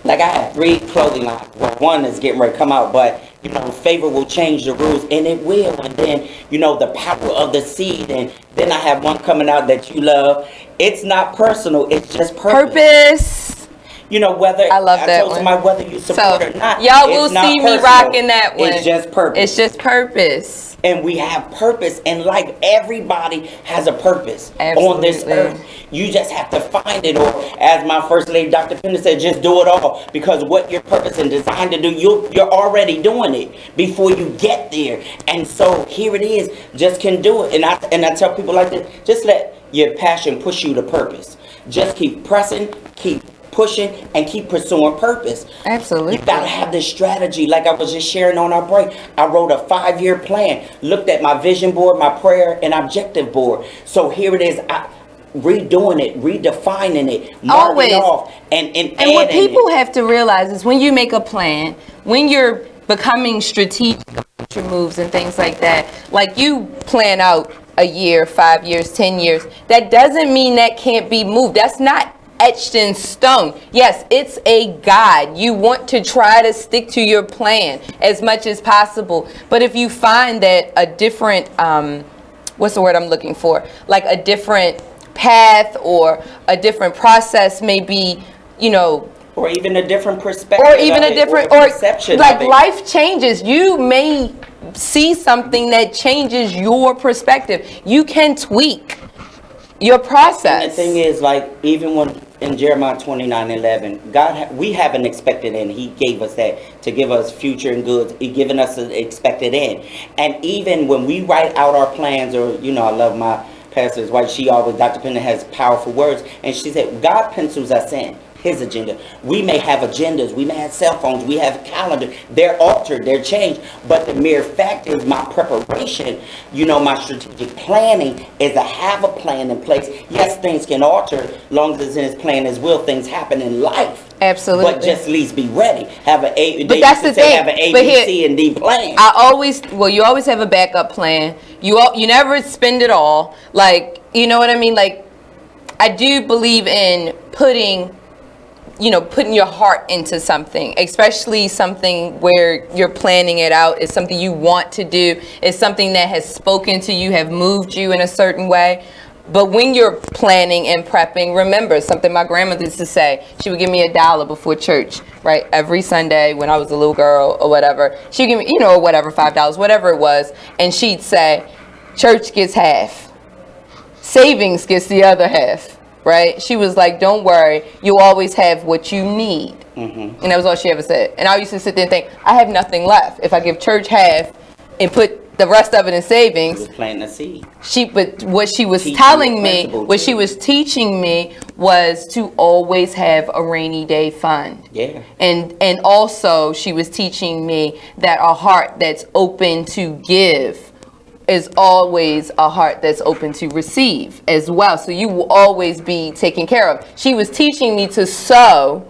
like I have 3 clothing lines. Well, one is getting ready to come out, but you know, favor will change the rules, and it will. And then, you know, the power of the seed, and then I have one coming out that you love. It's not personal; it's just purpose. You know, whether I told somebody whether you support or not, y'all will see me rocking that one. It's just purpose. It's just purpose. And we have purpose in life. Everybody has a purpose on this earth. You just have to find it, or as my first lady, Dr. Pender, said, just do it all. Because what your purpose and designed to do, you're already doing it before you get there. And so here it is, just can do it. And I tell people like this, just let your passion push you to purpose. Just keep pressing, keep pushing, and keep pursuing purpose. Absolutely. You gotta have this strategy. Like I was just sharing on our break, I wrote a 5-year plan, looked at my vision board, my prayer and objective board. So here it is, redoing it, redefining it, marking it off, and what people have to realize is when you make a plan, when you're becoming strategic about your moves and things like that, like you plan out a year, 5 years, 10 years, that doesn't mean that can't be moved. That's not etched in stone. Yes, it's a guide. You want to try to stick to your plan as much as possible. But if you find that a different, what's the word I'm looking for? Like a different path or a different process may be, you know, or even a different perspective, or even a different perception, like life changes. You may see something that changes your perspective. You can tweak your process. And the thing is, like, even when in Jeremiah 29:11, God, we have an expected end. He gave us that to give us future and goods. He given us an expected end. And even when we write out our plans, or, you know, I love my pastor's wife, she always, Dr. Pender, has powerful words, and she said, God pencils us in his agenda. We may have agendas, we may have cell phones, we have calendar. They're altered, they're changed, but the mere fact is my preparation, you know, my strategic planning is to have a plan in place. Yes, things can alter, long as it's in his plan as will. Things happen in life. Absolutely. But just at least be ready. Have an A. But that's the thing. Have an A, B, C, and D plan. You always have a backup plan. You never spend it all. Like, you know what I mean? Like, I do believe in putting your heart into something, especially something where you're planning it out. It's something you want to do. It's something that has spoken to you, have moved you in a certain way. But when you're planning and prepping, remember something my grandmother used to say. She would give me $1 before church, right? Every Sunday when I was a little girl or whatever. She'd give me, or whatever, $5, whatever it was. And she'd say, church gets half. Savings gets the other half. Right? She was like, don't worry, you always have what you need. And that was all she ever said. And I used to sit there and think, I have nothing left. If I give church half and put the rest of it in savings, you were planting a seed. But what she was telling me, what she was teaching me was to always have a rainy day fund. Yeah. And also she was teaching me that a heart that's open to give is always a heart that's open to receive as well. So you will always be taken care of. She was teaching me to sow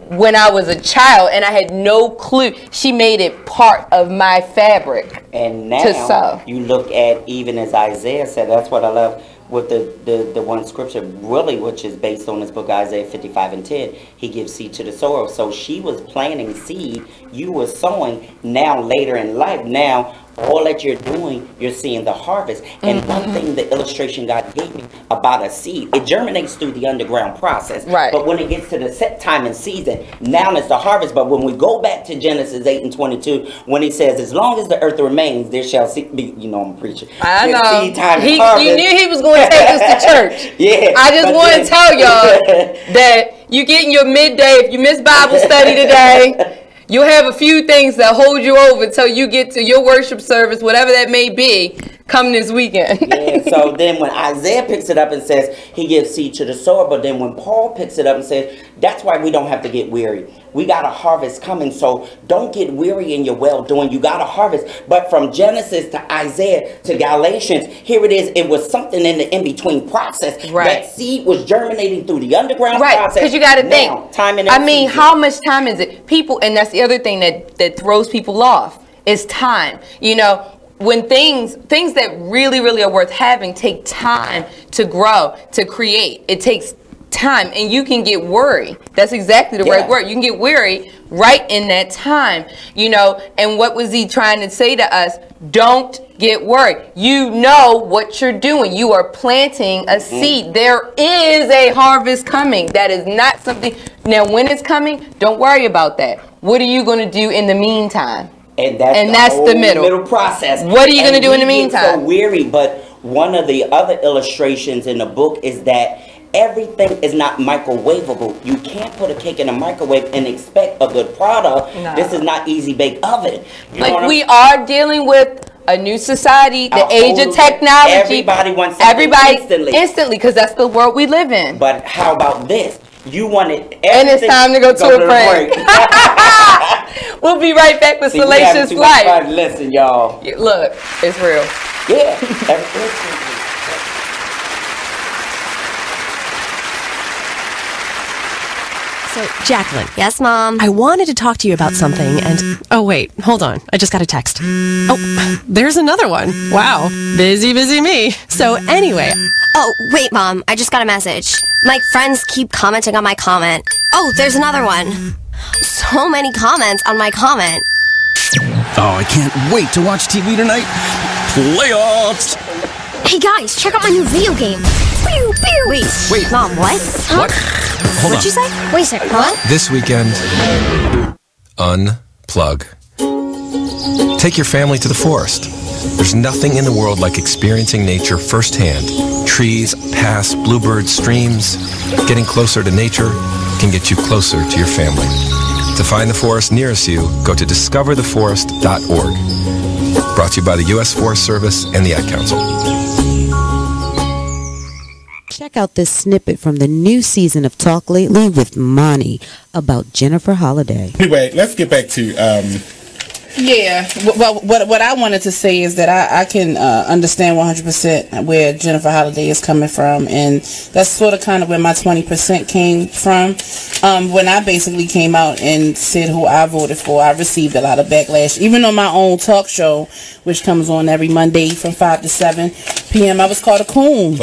when I was a child, and I had no clue. She made it part of my fabric. And now to sow. You look at, even as Isaiah said, that's what I love with the one scripture, really, which is based on this book, Isaiah 55:10. He gives seed to the sower. So she was planting seed, you were sowing. Now later in life, now all that you're doing, you're seeing the harvest. And one thing, the illustration God gave me about a seed, it germinates through the underground process. Right. But when it gets to the set time and season, now it's the harvest. But when we go back to Genesis 8:22, when he says, as long as the earth remains, there shall be, you know, I'm a preacher. I know. Seed time and harvest. You knew he was going to take us to church. Yeah. I just want to tell y'all that you getting your midday. If you miss Bible study today, you'll have a few things that hold you over until you get to your worship service, whatever that may be, come this weekend. Yeah, so then when Isaiah picks it up and says he gives seed to the sower, but then when Paul picks it up and says, that's why we don't have to get weary. We got a harvest coming, so don't get weary in your well-doing. You got a harvest. But from Genesis to Isaiah to Galatians, here it is. It was something in the in-between process. Right. That seed was germinating through the underground right, process. Because you got to think. Time in how much time is it? People, and that's the other thing that throws people off, is time. You know, when things that really, really are worth having take time to grow, to create. It takes time, and you can get worried. That's exactly the right word. You can get weary right in that time, you know. And what was he trying to say to us? Don't get worried. You know what you're doing. You are planting a seed. There is a harvest coming. That is not something. Now, when it's coming, don't worry about that. What are you going to do in the meantime? And that's the middle process. What are you going to do in the meantime? So weary, but one of the other illustrations in the book is that everything is not microwavable. You can't put a cake in a microwave and expect a good product. No. This is not easy bake oven. Like, we are dealing with a new society, the age of technology. Everybody wants something instantly, because that's the world we live in. But how about this? You want it, and it's time to go to a break. We'll be right back with Salacious Life. Listen, y'all. Look, it's real. Yeah. So, Jacqueline. Yes, Mom? I wanted to talk to you about something and... Oh, wait. Hold on. I just got a text. Oh, there's another one. Wow. Busy me. So, anyway... Oh, wait, Mom. I just got a message. My friends keep commenting on my comment. Oh, there's another one. So many comments on my comment. Oh, I can't wait to watch TV tonight. Playoffs! Hey, guys, check out my new video game. Pew, pew. Wait. Mom, what? Huh? What? Hold What'd you say? Wait a second, what? This weekend, unplug. Take your family to the forest. There's nothing in the world like experiencing nature firsthand. Trees, paths, bluebirds, streams. Getting closer to nature can get you closer to your family. To find the forest nearest you, go to discovertheforest.org. Brought to you by the U.S. Forest Service and the Ad Council. Check out this snippet from the new season of Talk Lately with Monty about Jennifer Holliday. Anyway, let's get back to... Yeah, well, what I wanted to say is that I can understand 100% where Jennifer Holliday is coming from, and that's sort of kind of where my 20% came from. When I basically came out and said who I voted for, I received a lot of backlash. Even on my own talk show, which comes on every Monday from 5 to 7 p.m., I was called a coon.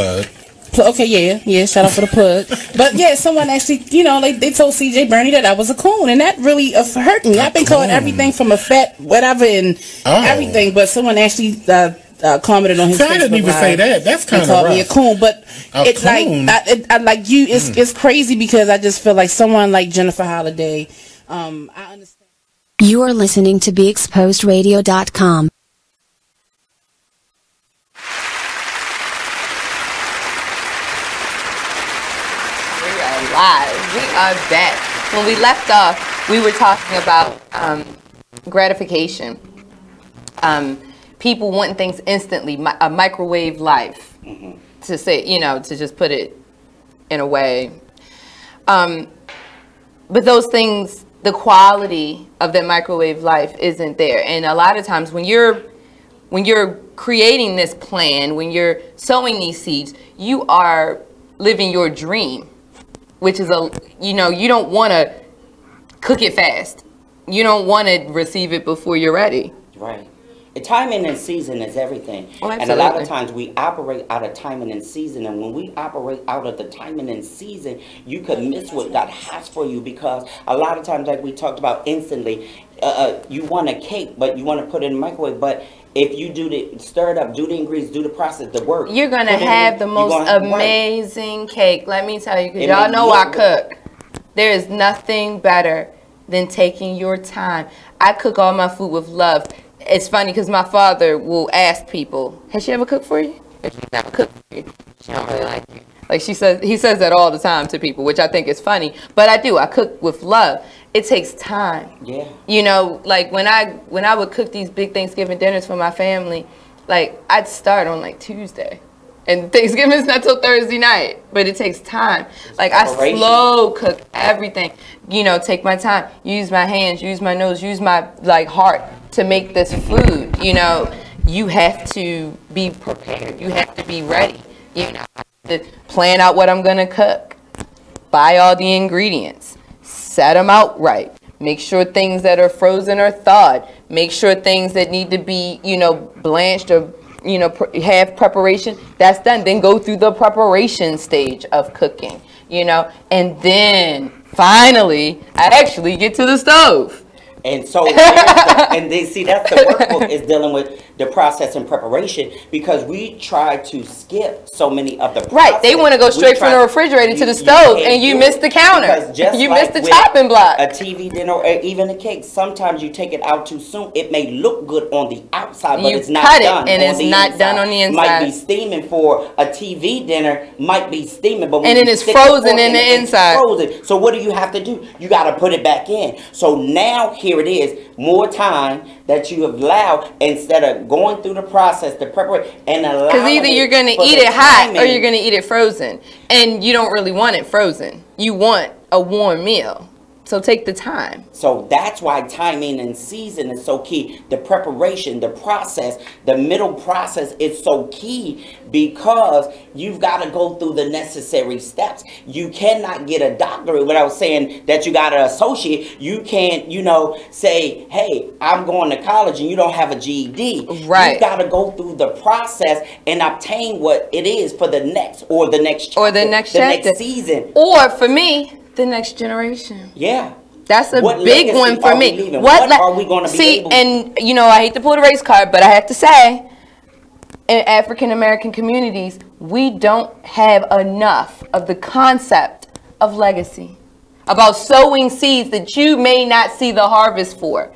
Okay, yeah, shout out for the plug. But yeah, someone actually, you know, they told CJ Bernie that I was a coon, and that really hurt me. I've been called everything from a fat whatever and everything, but someone actually commented on his Facebook. I didn't even say that. That's kind of rough. Called me a coon, but it's like I like you. It's crazy because I just feel like someone like Jennifer Holliday. I understand. You are listening to BeExposedRadio.com. Live. We are back. When we left off, we were talking about gratification. People want things instantly, a microwave life, to say, you know, to just put it in a way. But those things, the quality of that microwave life isn't there. And a lot of times when you're creating this plan, when you're sowing these seeds, you are living your dream. Which is you don't want to cook it fast. You don't want to receive it before you're ready. Right. The timing and season is everything. Oh, and a lot of times we operate out of timing and season. And when we operate out of the timing and season, you could miss what God has for you, because a lot of times, like we talked about instantly, you want a cake, but you want to put it in the microwave. But if you stir it up, do the ingredients, do the process, the work, you're going to have the most amazing cake. Let me tell you, because y'all know I cook. There is nothing better than taking your time. I cook all my food with love. It's funny because my father will ask people, has she ever cooked for you? If she's never cooked for you, she don't really like you. Like he says that all the time to people, which I think is funny. But I do. I cook with love. It takes time. Yeah. You know, like when I would cook these big Thanksgiving dinners for my family, like I'd start on like Tuesday. And Thanksgiving is not till Thursday night, but it takes time. Like I slow cook everything. You know, take my time, use my hands, use my nose, use my heart to make this food. You know, you have to be prepared. You have to be ready. You know, to plan out what I'm gonna cook, buy all the ingredients, set them out right, make sure things that are frozen are thawed, make sure things that need to be, you know, blanched or, you know, have preparation, that's done. Then go through the preparation stage of cooking. you know, and then finally I actually get to the stove. And so, and they see that's the workbook is dealing with the process and preparation, because we try to skip so many of the process. Right, they want to go straight from the refrigerator to the stove, and you miss the counter. You miss the chopping block. A TV dinner or even a cake, sometimes you take it out too soon. It may look good on the outside, but it's not done. And it's not done on the inside. Might be steaming for a TV dinner, might be steaming, but and then it's frozen in the inside. Frozen. So what do you have to do? You got to put it back in. So now here it is, more time that you have allowed instead of going through the process, the preparation, and allowing. Because either you're going to eat it hot or you're going to eat it frozen, and you don't really want it frozen. You want a warm meal. So take the time. So that's why timing and season is so key. The preparation, the process, the middle process is so key, because you've got to go through the necessary steps. You cannot get a doctorate without saying that you got an associate. You can't, you know, say, hey, I'm going to college, and you don't have a GED. Right. You've got to go through the process and obtain what it is for the next, or the next chapter, or the next chapter, next season, or for me, the next generation. Yeah. That's a big one for me. What are we going to be able to... And you know, I hate to pull the race card, but I have to say, in African American communities, we don't have enough of the concept of legacy, about sowing seeds that you may not see the harvest for,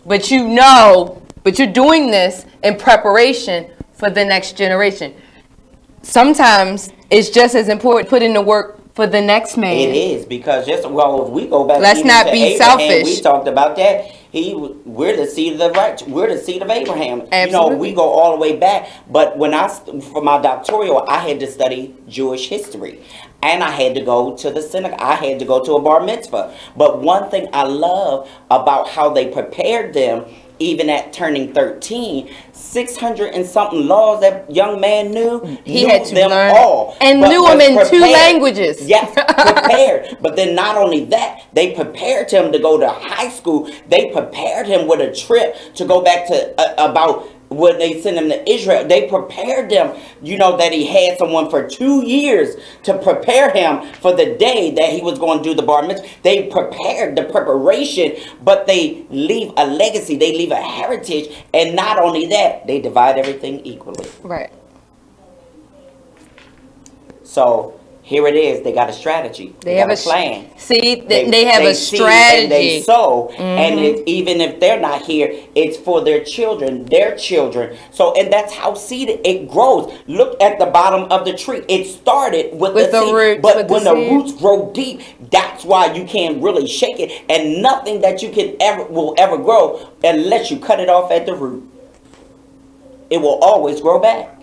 but you know, but you're doing this in preparation for the next generation. Sometimes it's just as important to put in the work for the next man. It is, because if we go back. Let's not be Abraham, selfish. We talked about that. We're the seed of the right. We're the seed of Abraham. Absolutely. You know, we go all the way back. But when for my doctoral, I had to study Jewish history, and I had to go to the synagogue. I had to go to a bar mitzvah. But one thing I love about how they prepared them, even at turning 13, 600 and something laws that young man knew. He had to them learn all, and knew them in prepared. 2 languages. Yes, prepared. But then not only that, they prepared him to go to high school. They prepared him with a trip to go back to about when they sent him to Israel. They prepared him, you know, that he had someone for 2 years to prepare him for the day that he was going to do the bar mitzvah. They prepared the preparation, but they leave a legacy. They leave a heritage. And not only that, they divide everything equally. Right. So here it is. They got a strategy. They have a plan. See, they have a strategy. And they sow. And even if they're not here, it's for their children, their children. So, and that's how seed it grows. Look at the bottom of the tree. It started with the seed, roots. But when the roots grow deep, that's why you can't really shake it. And nothing that you can will ever grow unless you cut it off at the root. It will always grow back.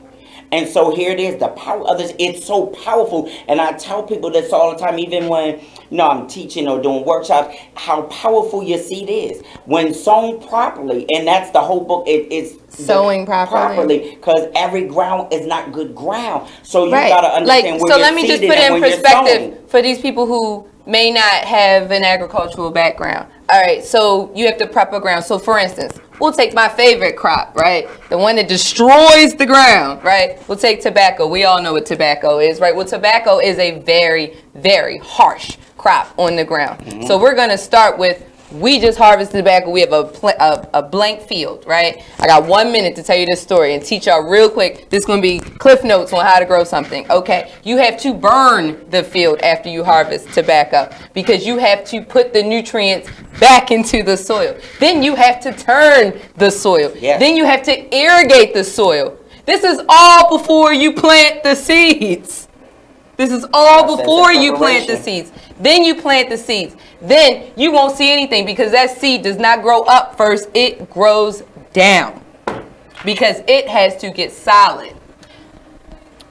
And so here it is, the power of this. It's so powerful. And I tell people this all the time, even when, you know, I'm teaching or doing workshops, how powerful your seed is. When sown properly, and that's the whole book, it's sowing properly. Because every ground is not good ground. So you got to understand where so you're let me just put it in perspective for these people who may not have an agricultural background. All right, so you have to prep a ground. So for instance, we'll take my favorite crop, right? The one that destroys the ground, right? We'll take tobacco. We all know what tobacco is, right? Well, tobacco is a very, very harsh crop on the ground. So we're going to start with, we just harvested tobacco. We have a blank field, right? I got 1 minute to tell you this story and teach y'all real quick. This is going to be cliff notes on how to grow something. Okay, you have to burn the field after you harvest tobacco because you have to put the nutrients back into the soil. Then you have to turn the soil. Then you have to irrigate the soil. This is all before you plant the seeds. This is all before you plant the seeds. Then you plant the seeds. Then you won't see anything because that seed does not grow up first. It grows down because it has to get solid.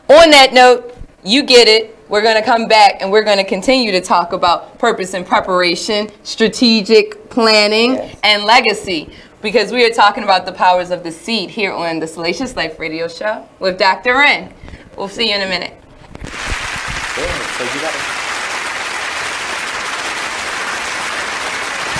On that note, you get it. We're going to come back and we're going to continue to talk about purpose and preparation, strategic planning, and legacy, because we are talking about the powers of the seed here on the Salacious Life Radio Show with Dr. Wren. We'll see you in a minute.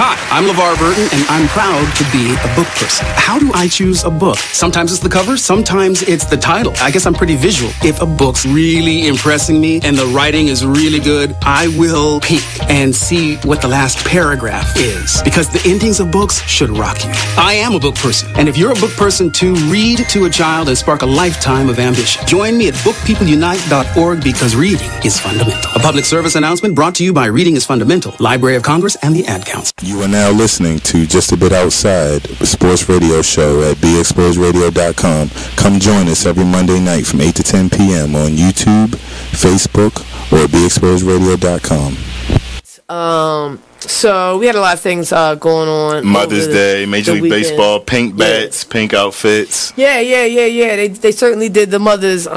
Hi, I'm LeVar Burton, and I'm proud to be a book person. How do I choose a book? Sometimes it's the cover, sometimes it's the title. I guess I'm pretty visual. If a book's really impressing me and the writing is really good, I will peek and see what the last paragraph is, because the endings of books should rock you. I am a book person, and if you're a book person too, read to a child and spark a lifetime of ambition. Join me at bookpeopleunite.org, because reading is fundamental. A public service announcement brought to you by Reading is Fundamental, Library of Congress, and the Ad Council. You are now listening to Just a Bit Outside, a sports radio show at BeExposedRadio.com. Come join us every Monday night from 8 to 10 p.m. on YouTube, Facebook, or BeExposedRadio.com. So we had a lot of things going on. Mother's Day, Major League Baseball, pink bats, pink outfits. Yeah. They certainly did the mothers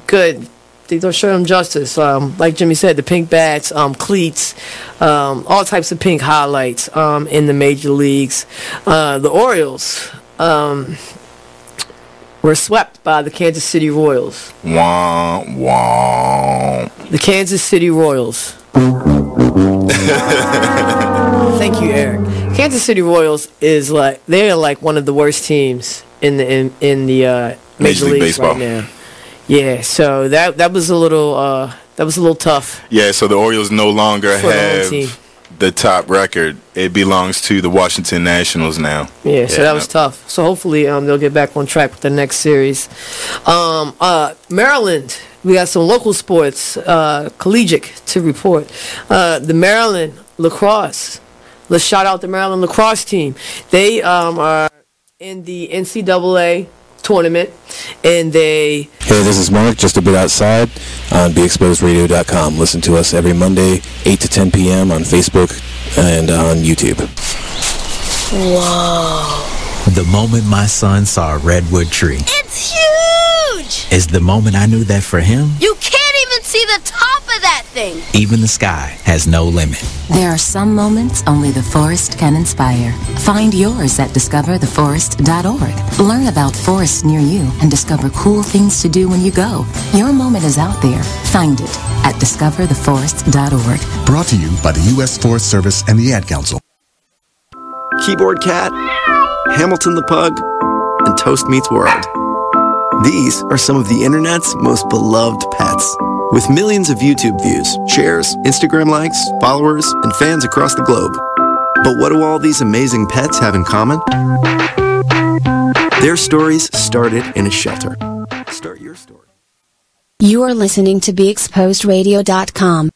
good. They don't show them justice. Like Jimmy said, the pink bats, cleats, all types of pink highlights in the major leagues. The Orioles were swept by the Kansas City Royals. Wah, wah. The Kansas City Royals. Thank you, Eric. Kansas City Royals is they're like one of the worst teams in the Major League Baseball right now. Yeah, so that was a little tough. Yeah, so the Orioles no longer have the top record. It belongs to the Washington Nationals now. Yeah, so that was tough. So hopefully they'll get back on track with the next series. Maryland, we got some local sports, collegiate to report. The Maryland lacrosse. Let's shout out the Maryland lacrosse team. They are in the NCAA tournament, and Hey, this is Mark, just a bit outside on BeExposedRadio.com. Listen to us every Monday, 8 to 10 p.m. on Facebook and on YouTube. Whoa. The moment my son saw a redwood tree. It's huge! Is the moment I knew that for him, You can't even see the top of that thing! even the sky has no limit. There are some moments only the forest can inspire. Find yours at discovertheforest.org. Learn about forests near you and discover cool things to do when you go. Your moment is out there. Find it at discovertheforest.org. Brought to you by the U.S. Forest Service and the Ad Council. Keyboard Cat, Hamilton the Pug, and Toast Meets World. These are some of the internet's most beloved pets. With millions of YouTube views, shares, Instagram likes, followers, and fans across the globe. But what do all these amazing pets have in common? Their stories started in a shelter. Start your story. You are listening to BeExposedRadio.com.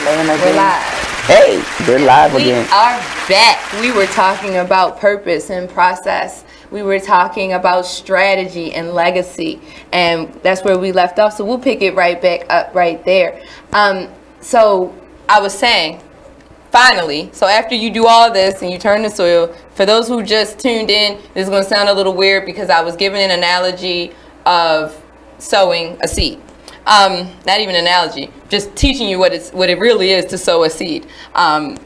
We're live. Hey, we're live again. We are back. We were talking about purpose and process. We were talking about strategy and legacy, and that's where we left off. So we'll pick it right back up right there. So I was saying, finally, so after you do all this and you turn the soil, for those who just tuned in, this is going to sound a little weird because I was giving an analogy of sowing a seed. Not even an analogy, just teaching you what it really is to sow a seed,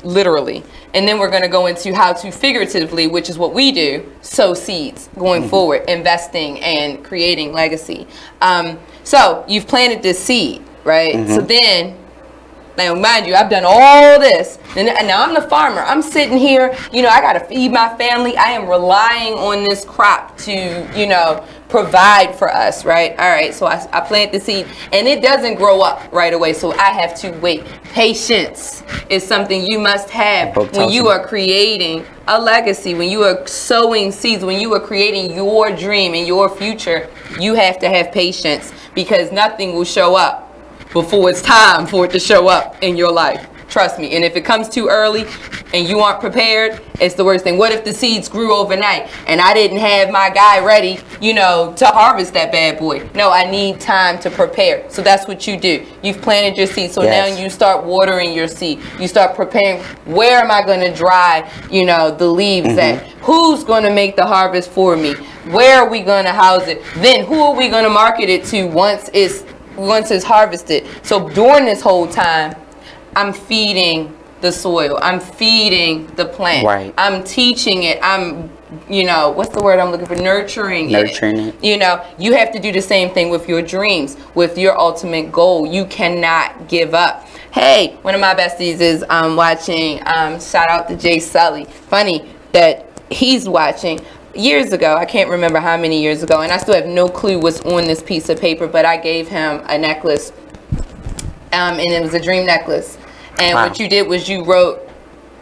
literally. And then we're going to go into how to figuratively, which is what we do, sow seeds going forward, investing and creating legacy. So you've planted this seed, right? So then, now mind you, I've done all this, and now I'm the farmer. I'm sitting here, I got to feed my family. I am relying on this crop to, provide for us, right? All right, so I plant the seed, and it doesn't grow up right away, so I have to wait. Patience is something you must have when you are creating a legacy, when you are sowing seeds, when you are creating your dream and your future. You have to have patience, because nothing will show up before it's time for it to show up in your life. Trust me. And if it comes too early and you aren't prepared, it's the worst thing. What if the seeds grew overnight and I didn't have my guy ready, to harvest that bad boy? No, I need time to prepare. So that's what you do. You've planted your seed. So now you start watering your seed. You start preparing. Where am I going to dry, the leaves at? Who's going to make the harvest for me? Where are we going to house it? Then who are we going to market it to once it's harvested? So during this whole time, I'm feeding the soil. I'm feeding the plant. Right. I'm teaching it. I'm, you know, what's the word I'm looking for? Nurturing it. You know, you have to do the same thing with your dreams, with your ultimate goal. You cannot give up. Hey, one of my besties is watching, shout out to Jay Sully. Funny that he's watching. Years ago, I can't remember how many years ago, and I still have no clue what's on this piece of paper, but I gave him a necklace, and it was a dream necklace. And what you did was you wrote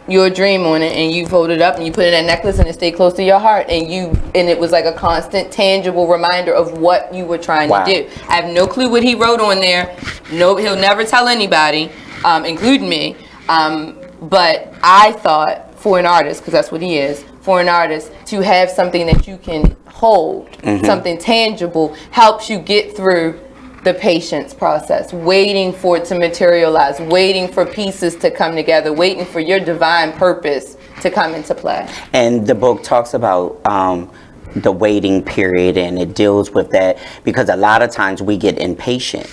your dream on it, and you folded it up, and you put it in a necklace, and it stayed close to your heart, and it was like a constant, tangible reminder of what you were trying to do. I have no clue what he wrote on there. No, he'll never tell anybody, including me. But I thought, for an artist, because that's what he is, for an artist to have something that you can hold, something tangible, helps you get through the patience process, waiting for it to materialize, waiting for pieces to come together, waiting for your divine purpose to come into play. And the book talks about the waiting period, and it deals with that because a lot of times we get impatient.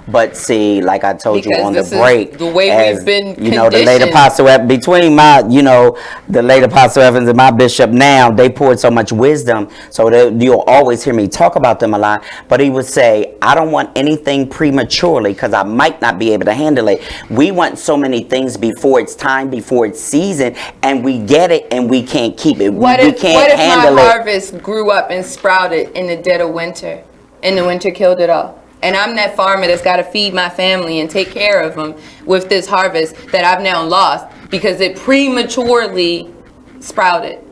But see, like I told you on the break, the way we've been you know, the late apostle between my, you know, the late apostle Evans and my bishop now, they poured so much wisdom, so that you'll always hear me talk about them a lot. But he would say, I don't want anything prematurely because I might not be able to handle it. We want so many things before it's time, before it's season, and we get it and we can't keep it. What we if can't handle my it. harvest grew up and sprouted in the dead of winter, and the winter killed it all? And I'm that farmer that's got to feed my family and take care of them with this harvest that I've now lost because it prematurely sprouted.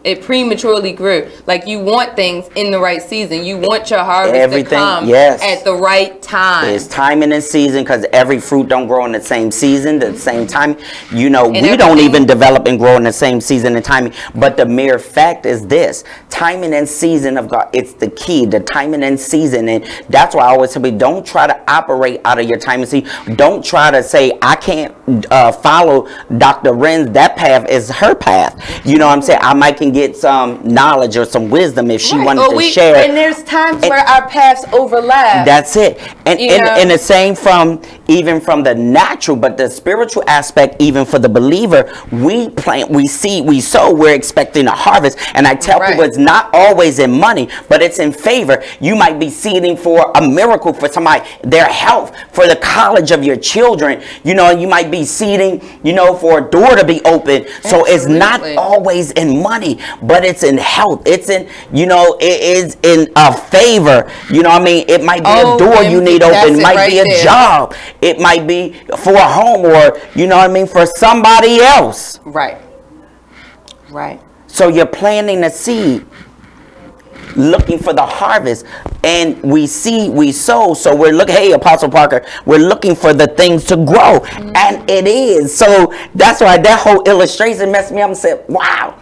It prematurely grew. Like, you want things in the right season. You want your harvest to come at the right time. There's timing and season, because every fruit don't grow in the same season, the same time. You know, we don't even develop and grow in the same season and timing. But the mere fact is this: timing and season of God. It's the key, the timing and season. And that's why I always tell people, don't try to operate out of your timing season. Don't try to say, I can't follow Dr. Wren's, that path is her path. You know what I'm saying? I might can get some knowledge or some wisdom if she wanted to share. And there's times where our paths overlap. That's it. And the same even from the natural, but the spiritual aspect, even for the believer, we plant, we seed, we sow, we're expecting a harvest. And I tell people, it's not always in money, but it's in favor. You might be seeding for a miracle for somebody, their health, for the college of your children. You know, you might be seeding, you know, for a door to be open. So it's not always in money, but it's in health. It's in, you know, it is in a favor. You know what I mean? It might be a door you need open. It might be a job. It might be for a home, or, you know what I mean, for somebody else. Right. Right. So you're planting a seed, looking for the harvest, and we sow. So we're looking, hey, Apostle Parker, we're looking for the things to grow, and it is. So that's why that whole illustration messed me up and said, wow.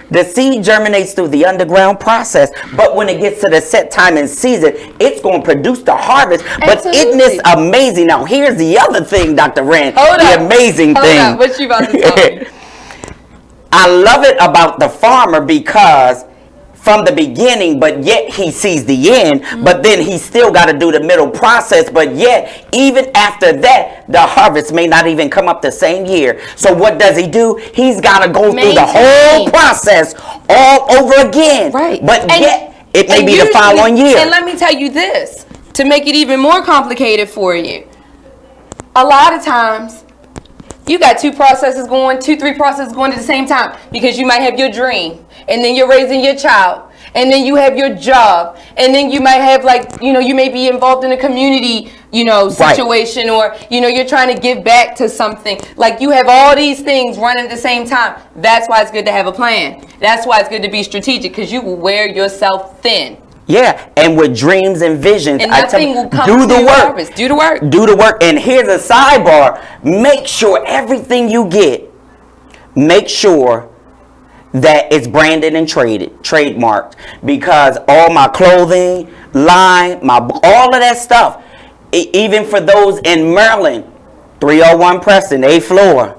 The seed germinates through the underground process, but when it gets to the set time and season, it's going to produce the harvest. But isn't this amazing? Now, here's the other thing, Dr. Wren, amazing thing. Hold on, what you about to tell me? I love it about the farmer because from the beginning, but yet he sees the end, but then he still got to do the middle process, but yet even after that, the harvest may not even come up the same year. So what does he do? He's got to go through the whole process all over again. Right. But yet it may be the following year. And let me tell you this, to make it even more complicated for you. A lot of times, you got two, three processes going at the same time, because you might have your dream, and then you're raising your child, and then you have your job, and then you might have, like, you know, you may be involved in a community, you know, situation, or, you know, you're trying to give back to something. Like, you have all these things running at the same time. That's why it's good to have a plan. That's why it's good to be strategic, because you will wear yourself thin. Yeah, and with dreams and visions, and nothing will come do the work. Harvest. Do the work. Do the work. And here's a sidebar. Make sure everything you get, make sure that it's branded and trademarked. Because all my clothing, line, all of that stuff, even for those in Maryland, 301 Preston, 8th floor,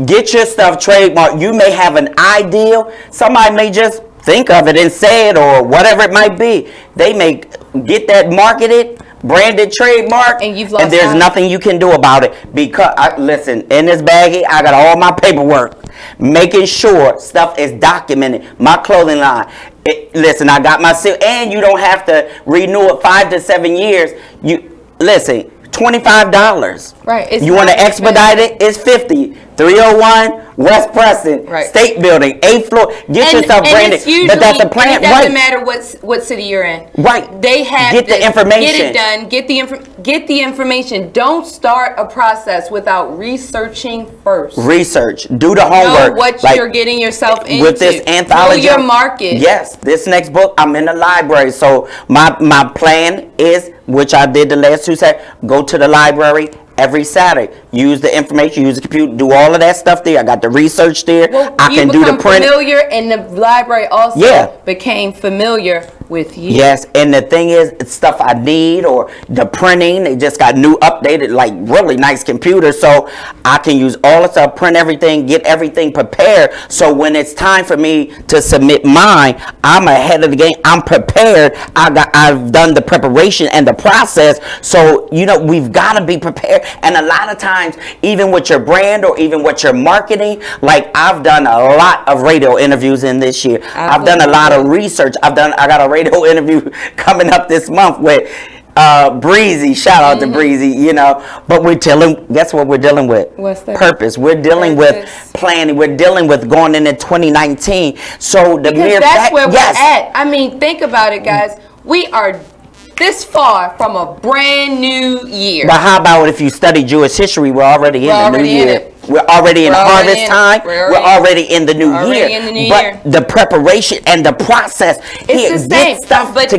get your stuff trademarked. You may have an ideal. Somebody may just think of it and say it, or whatever it might be. They may get that marketed, branded trademark, and you've lost and there's out. nothing you can do about it. Because listen, in this baggie, I got all my paperwork, making sure stuff is documented. My clothing line. Listen, I got my seal, and you don't have to renew it 5 to 7 years. You listen, $25. Right. It's you want to expedite it? It's $50. 301 West Preston, State Building, 8th floor. Get yourself branded. But that's a plan. It doesn't matter what city you're in. Right. They have get the information. Get it done. Get the information. Don't start a process without researching first. Research. Do the homework. Know what you're getting yourself into. With this anthology. Know your market. Yes. This next book, I'm in the library. So my plan is, which I did the last 2 Saturdays, go to the library every Saturday. Use the information, use the computer, do all of that stuff there. I got the research there. Well, I can do the print. Familiar, and the library also became familiar with you. Yes, and the thing is, it's stuff I need, or the printing. They just got new, updated, like really nice computers, so I can use all the stuff, print everything, get everything prepared. So when it's time for me to submit mine, I'm ahead of the game. I'm prepared. I've done the preparation and the process. So we've got to be prepared. And a lot of times, even with your brand or even with your marketing, like I've done a lot of radio interviews in this year. I've done a lot of research. I got a radio interview coming up this month with Breezy. Shout out to Breezy, But we're dealing, guess what we're dealing with? What's that? Purpose. We're dealing with planning. We're dealing with going into 2019. So the mere that's fact, where we're at. I mean, think about it, guys. We are this far from a brand new year. But how about if you study Jewish history, we're already in the new year. We're already in harvest time. We're already in the new year. But the preparation and the process, it's the same stuff. But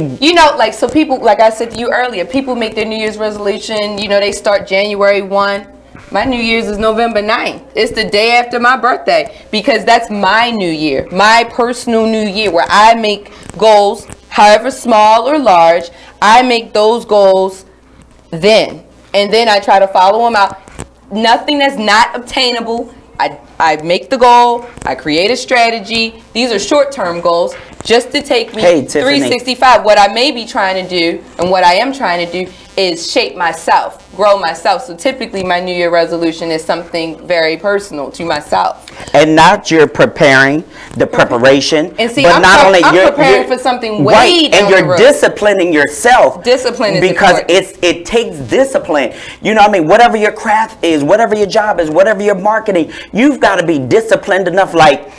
so people, like I said to you earlier, people make their New Year's resolution. They start January 1. My New Year's is November 9th. It's the day after my birthday, because that's my new year, my personal new year, where I make goals, however small or large. I make those goals then, and then I try to follow them out. Nothing that's not obtainable. I make the goal. I create a strategy. These are short-term goals, just to take me 365. What I may be trying to do, and what I am trying to do, is shape myself, grow myself. So typically my New Year resolution is something very personal to myself. And not you're preparing, the preparation. And see, but I'm preparing for something way down and you're the road. Disciplining yourself. Discipline is because important. it takes discipline. Whatever your craft is, whatever your job is, whatever your marketing, you've got to be disciplined enough. Like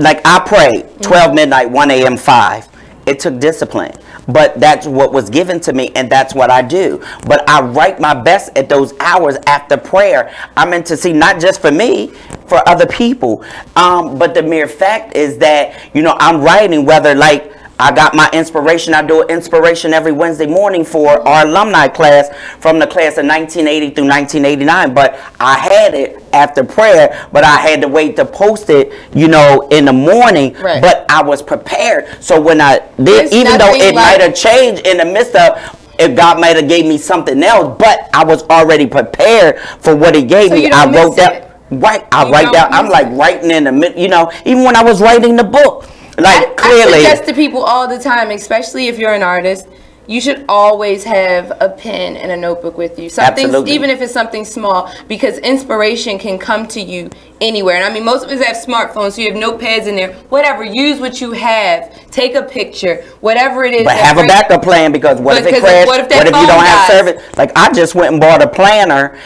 I prayed 12 midnight, 1 a.m., 5. It took discipline. But that's what was given to me, and that's what I do. But I write my best at those hours after prayer. I'm meant to see, not just for me, for other people. But the mere fact is that, I'm writing, whether like I got my inspiration. I do an inspiration every Wednesday morning for our alumni class from the class of 1980 through 1989. But I had it after prayer, but I had to wait to post it, in the morning. Right. But I was prepared. So when I did, even though it might have changed in the midst of, if God might have gave me something else, but I was already prepared for what He gave me. I wrote that. Right. I write down. I'm like writing in the middle, even when I was writing the book. Like clearly, I suggest to people all the time, especially if you're an artist, you should always have a pen and a notebook with you. Something, even if it's something small, because inspiration can come to you anywhere. And I mean, most of us have smartphones, so you have notepads in there. Whatever, use what you have. Take a picture, whatever it is. But have a backup plan, because what if it crashes? What if you don't have service? Like I just went and bought a planner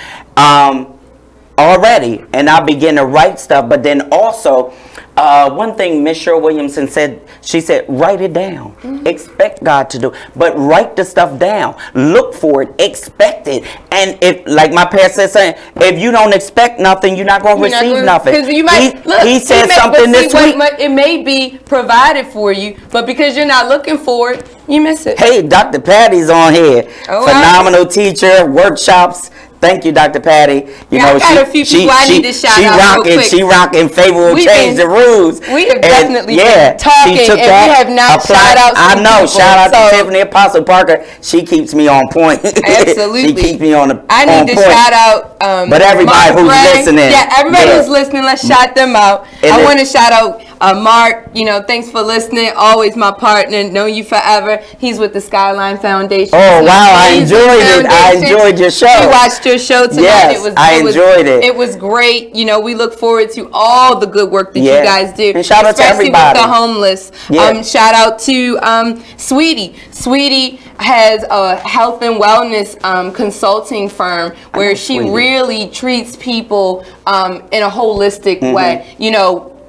already, and I began to write stuff. But then also, one thing Miss Cheryl Williamson said, she said, write it down. Expect God to do. But write the stuff down. Look for it. Expect it. And if, like my parents said, if you don't expect nothing, you're not going to receive nothing. You might, he said something this week. It may be provided for you, but because you're not looking for it, you miss it. Hey, Dr. Patty's on here. Phenomenal teacher, workshops. Thank you, Dr. Patty. I got a few people I need to shout out real quick. She rocking favor will change the rules. We have definitely been talking, and we have not shout out some people. Shout out to Tiffany Apostle Parker. She keeps me on point. Absolutely. She keeps me on the I need to shout out but everybody who's listening. Yeah, everybody who's listening, let's shout them out. I want to shout out Mark, thanks for listening. Always my partner. Know you forever. He's with the Skyline Foundation. Oh, wow. I enjoyed it. I enjoyed your show. We watched your show tonight. Yes, I enjoyed it. It was great. We look forward to all the good work that you guys do. And shout out to everybody. Especially with the homeless. Yeah. Shout out to Sweetie. Sweetie has a health and wellness consulting firm where she really treats people in a holistic way.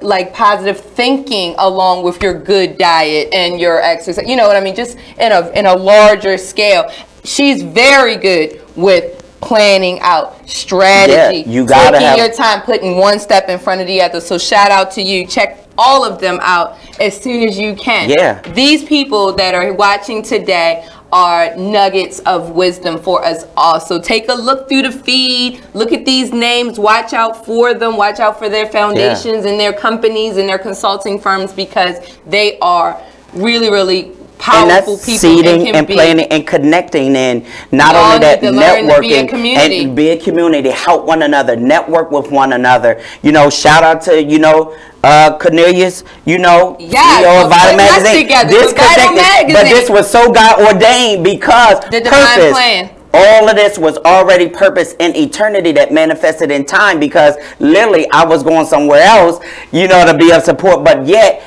Like positive thinking along with your good diet and your exercise. You know what I mean? Just in a larger scale. She's very good with planning out strategy. Yeah, you gotta taking your time, putting one step in front of the other. So shout out to you. Check all of them out as soon as you can. Yeah. These people that are watching today are nuggets of wisdom for us all. So take a look through the feed, look at these names, watch out for them, watch out for their foundations and their companies and their consulting firms, because they are really, really powerful people. Seeding and planning and connecting, and not only that, networking and be a community, help one another, network with one another. Shout out to Cornelius, CEO of Vital Magazine. But this was so God ordained, because the divine plan. All of this was already purpose in eternity that manifested in time, because literally I was going somewhere else, to be of support, but yet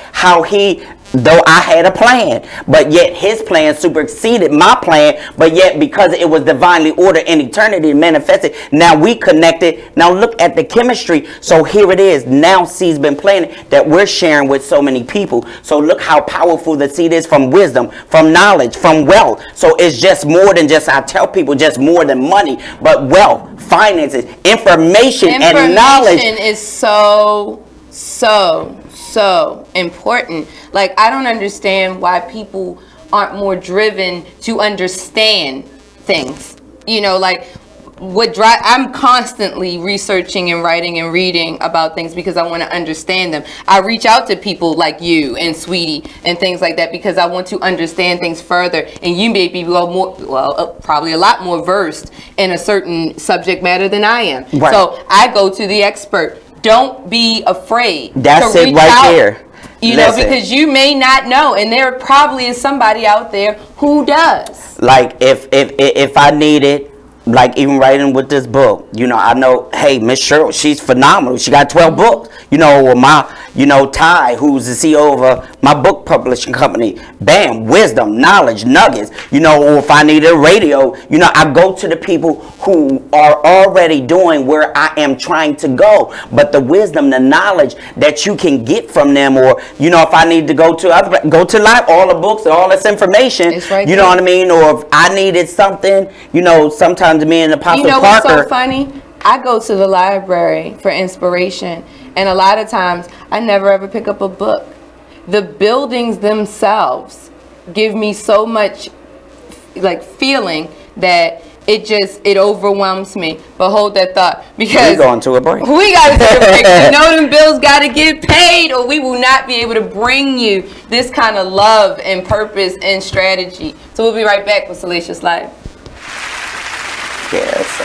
though I had a plan, but yet his plan superseded my plan, but yet because it was divinely ordered in eternity manifested, now we connected. Now look at the chemistry. So here it is. Now seed's been planted that we're sharing with so many people. So look how powerful the seed is, from wisdom, from knowledge, from wealth. So it's just more than just, I tell people, just more than money, but wealth, finances, information and knowledge. Information is so important. Like, I don't understand why people aren't more driven to understand things. I'm constantly researching and writing and reading about things because I want to understand them. I reach out to people like you and Sweetie and things like that because I want to understand things further. And you may be probably a lot more versed in a certain subject matter than I am. Right. So I go to the expert. Don't be afraid. That's to it reach right out, there. Because you may not know, and there probably is somebody out there who does. Like if I needed, like even writing with this book, I know, hey, Miss Cheryl, she's phenomenal. She got 12 books. Or my, Ty, who's the CEO of my book publishing company. Bam, wisdom, knowledge, nuggets. Or if I needed a radio, I go to the people who are already doing where I am trying to go. But the wisdom, the knowledge that you can get from them, or if I need to go to all the books and all this information, right know what I mean? Or if I needed something, sometimes me and Apostle Parker. What's so funny? I go to the library for inspiration, and a lot of times I never ever pick up a book. The buildings themselves give me so much feeling that it overwhelms me. But hold that thought, because we're going to a break. We got to take a break. Them bills got to get paid, or we will not be able to bring you this kind of love and purpose and strategy. So we'll be right back with Salacious Live. Yeah, so.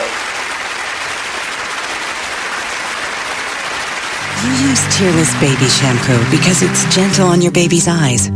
You use Tearless Baby Shampoo because it's gentle on your baby's eyes.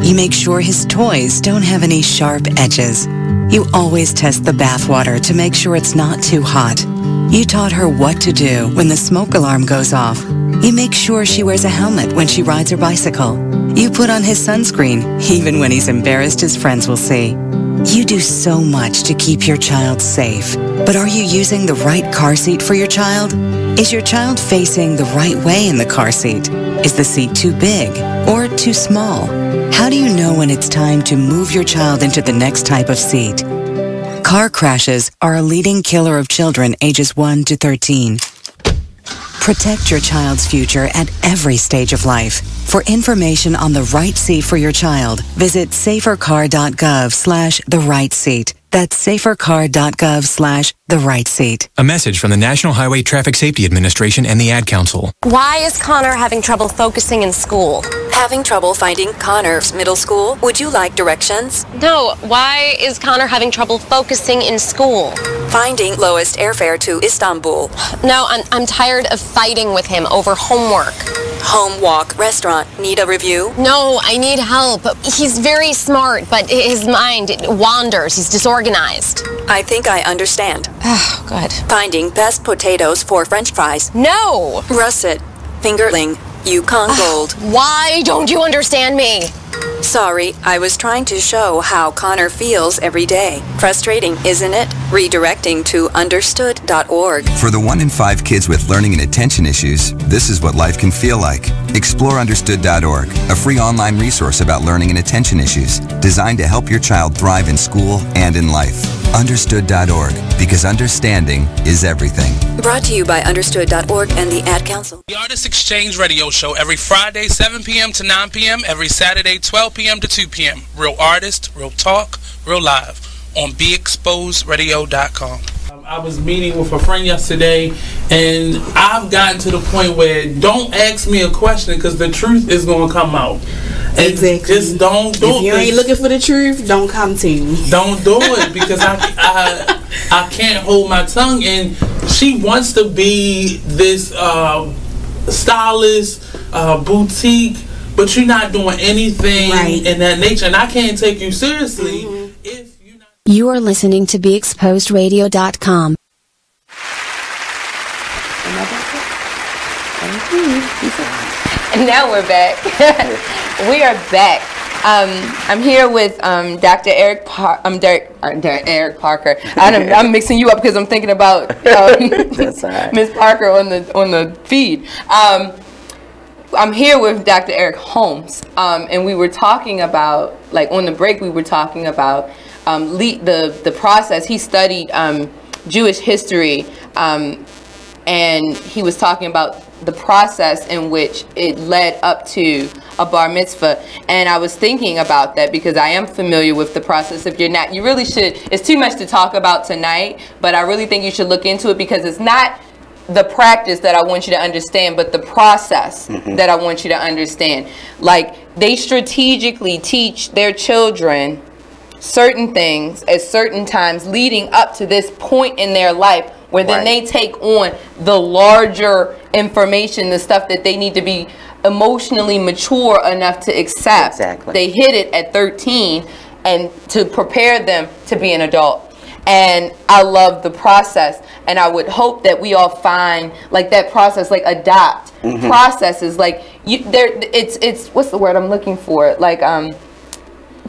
You make sure his toys don't have any sharp edges. You always test the bathwater to make sure it's not too hot. You taught her what to do when the smoke alarm goes off. You make sure she wears a helmet when she rides her bicycle. You put on his sunscreen, even when he's embarrassed his friends will see. You do so much to keep your child safe, but are you using the right car seat for your child? Is your child facing the right way in the car seat? Is the seat too big or too small? How do you know when it's time to move your child into the next type of seat? Car crashes are a leading killer of children ages 1 to 13. Protect your child's future at every stage of life. For information on the right seat for your child, visit safercar.gov/the-right-seat. That's safercar.gov/the-right-seat. A message from the National Highway Traffic Safety Administration and the Ad Council. Why is Connor having trouble focusing in school? Having trouble finding Connor's middle school? Would you like directions? No, why is Connor having trouble focusing in school? Finding lowest airfare to Istanbul. No, I'm tired of fighting with him over homework. Home Walk Restaurant. Need a review? No, I need help. He's very smart, but his mind wanders. He's disorganized. I think I understand. Oh, good. Finding best potatoes for French fries. No! Russet. Fingerling. Yukon Gold. Why don't you understand me? Sorry, I was trying to show how Connor feels every day. Frustrating, isn't it? Redirecting to understood.org. For the 1 in 5 kids with learning and attention issues, this is what life can feel like. Explore understood.org, a free online resource about learning and attention issues, designed to help your child thrive in school and in life. Understood.org, because understanding is everything. Brought to you by understood.org and the Ad Council. The Artist Exchange Radio Show every Friday, 7 p.m. to 9 p.m., every Saturday, 12 p.m. to 2 p.m. Real artist, real talk, real live on BeExposedRadio.com. I was meeting with a friend yesterday, and I've gotten to the point where don't ask me a question because the truth is going to come out. Exactly. Just don't do it. If you ain't looking for the truth, don't come to me. Don't do it because I can't hold my tongue. And she wants to be this stylist, boutique, but you're not doing anything in that nature, and I can't take you seriously. You are listening to BeExposedRadio.com. And now we're back. We are back. I'm here with Dr. Eric Eric Parker. I'm mixing you up because I'm thinking about Ms. Parker on the feed. I'm here with Dr. Eric Holmes, and we were talking about, like on the break, we were talking about the process. He studied Jewish history, and he was talking about the process in which it led up to a bar mitzvah. And I was thinking about that because I am familiar with the process. If you're not, you really should. It's too much to talk about tonight, but I really think you should look into it because it's not the practice that I want you to understand, but the process that I want you to understand. Like, they strategically teach their children certain things at certain times leading up to this point in their life where then they take on the larger information, the stuff that they need to be emotionally mature enough to accept. Exactly. They hit it at 13 and to prepare them to be an adult. And I love the process, and I would hope that we all find like that process, like adopt processes, like it's what's the word I'm looking for? Like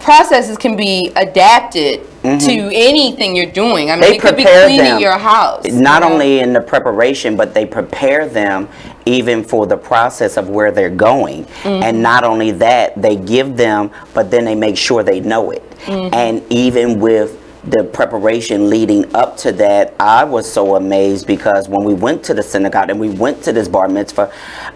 processes can be adapted to anything you're doing. I mean, it could be cleaning your house. Not only in the preparation, but they prepare them even for the process of where they're going. And not only that, they give them, but then they make sure they know it. And even with the preparation leading up to that, I was so amazed because when we went to the synagogue and we went to this bar mitzvah,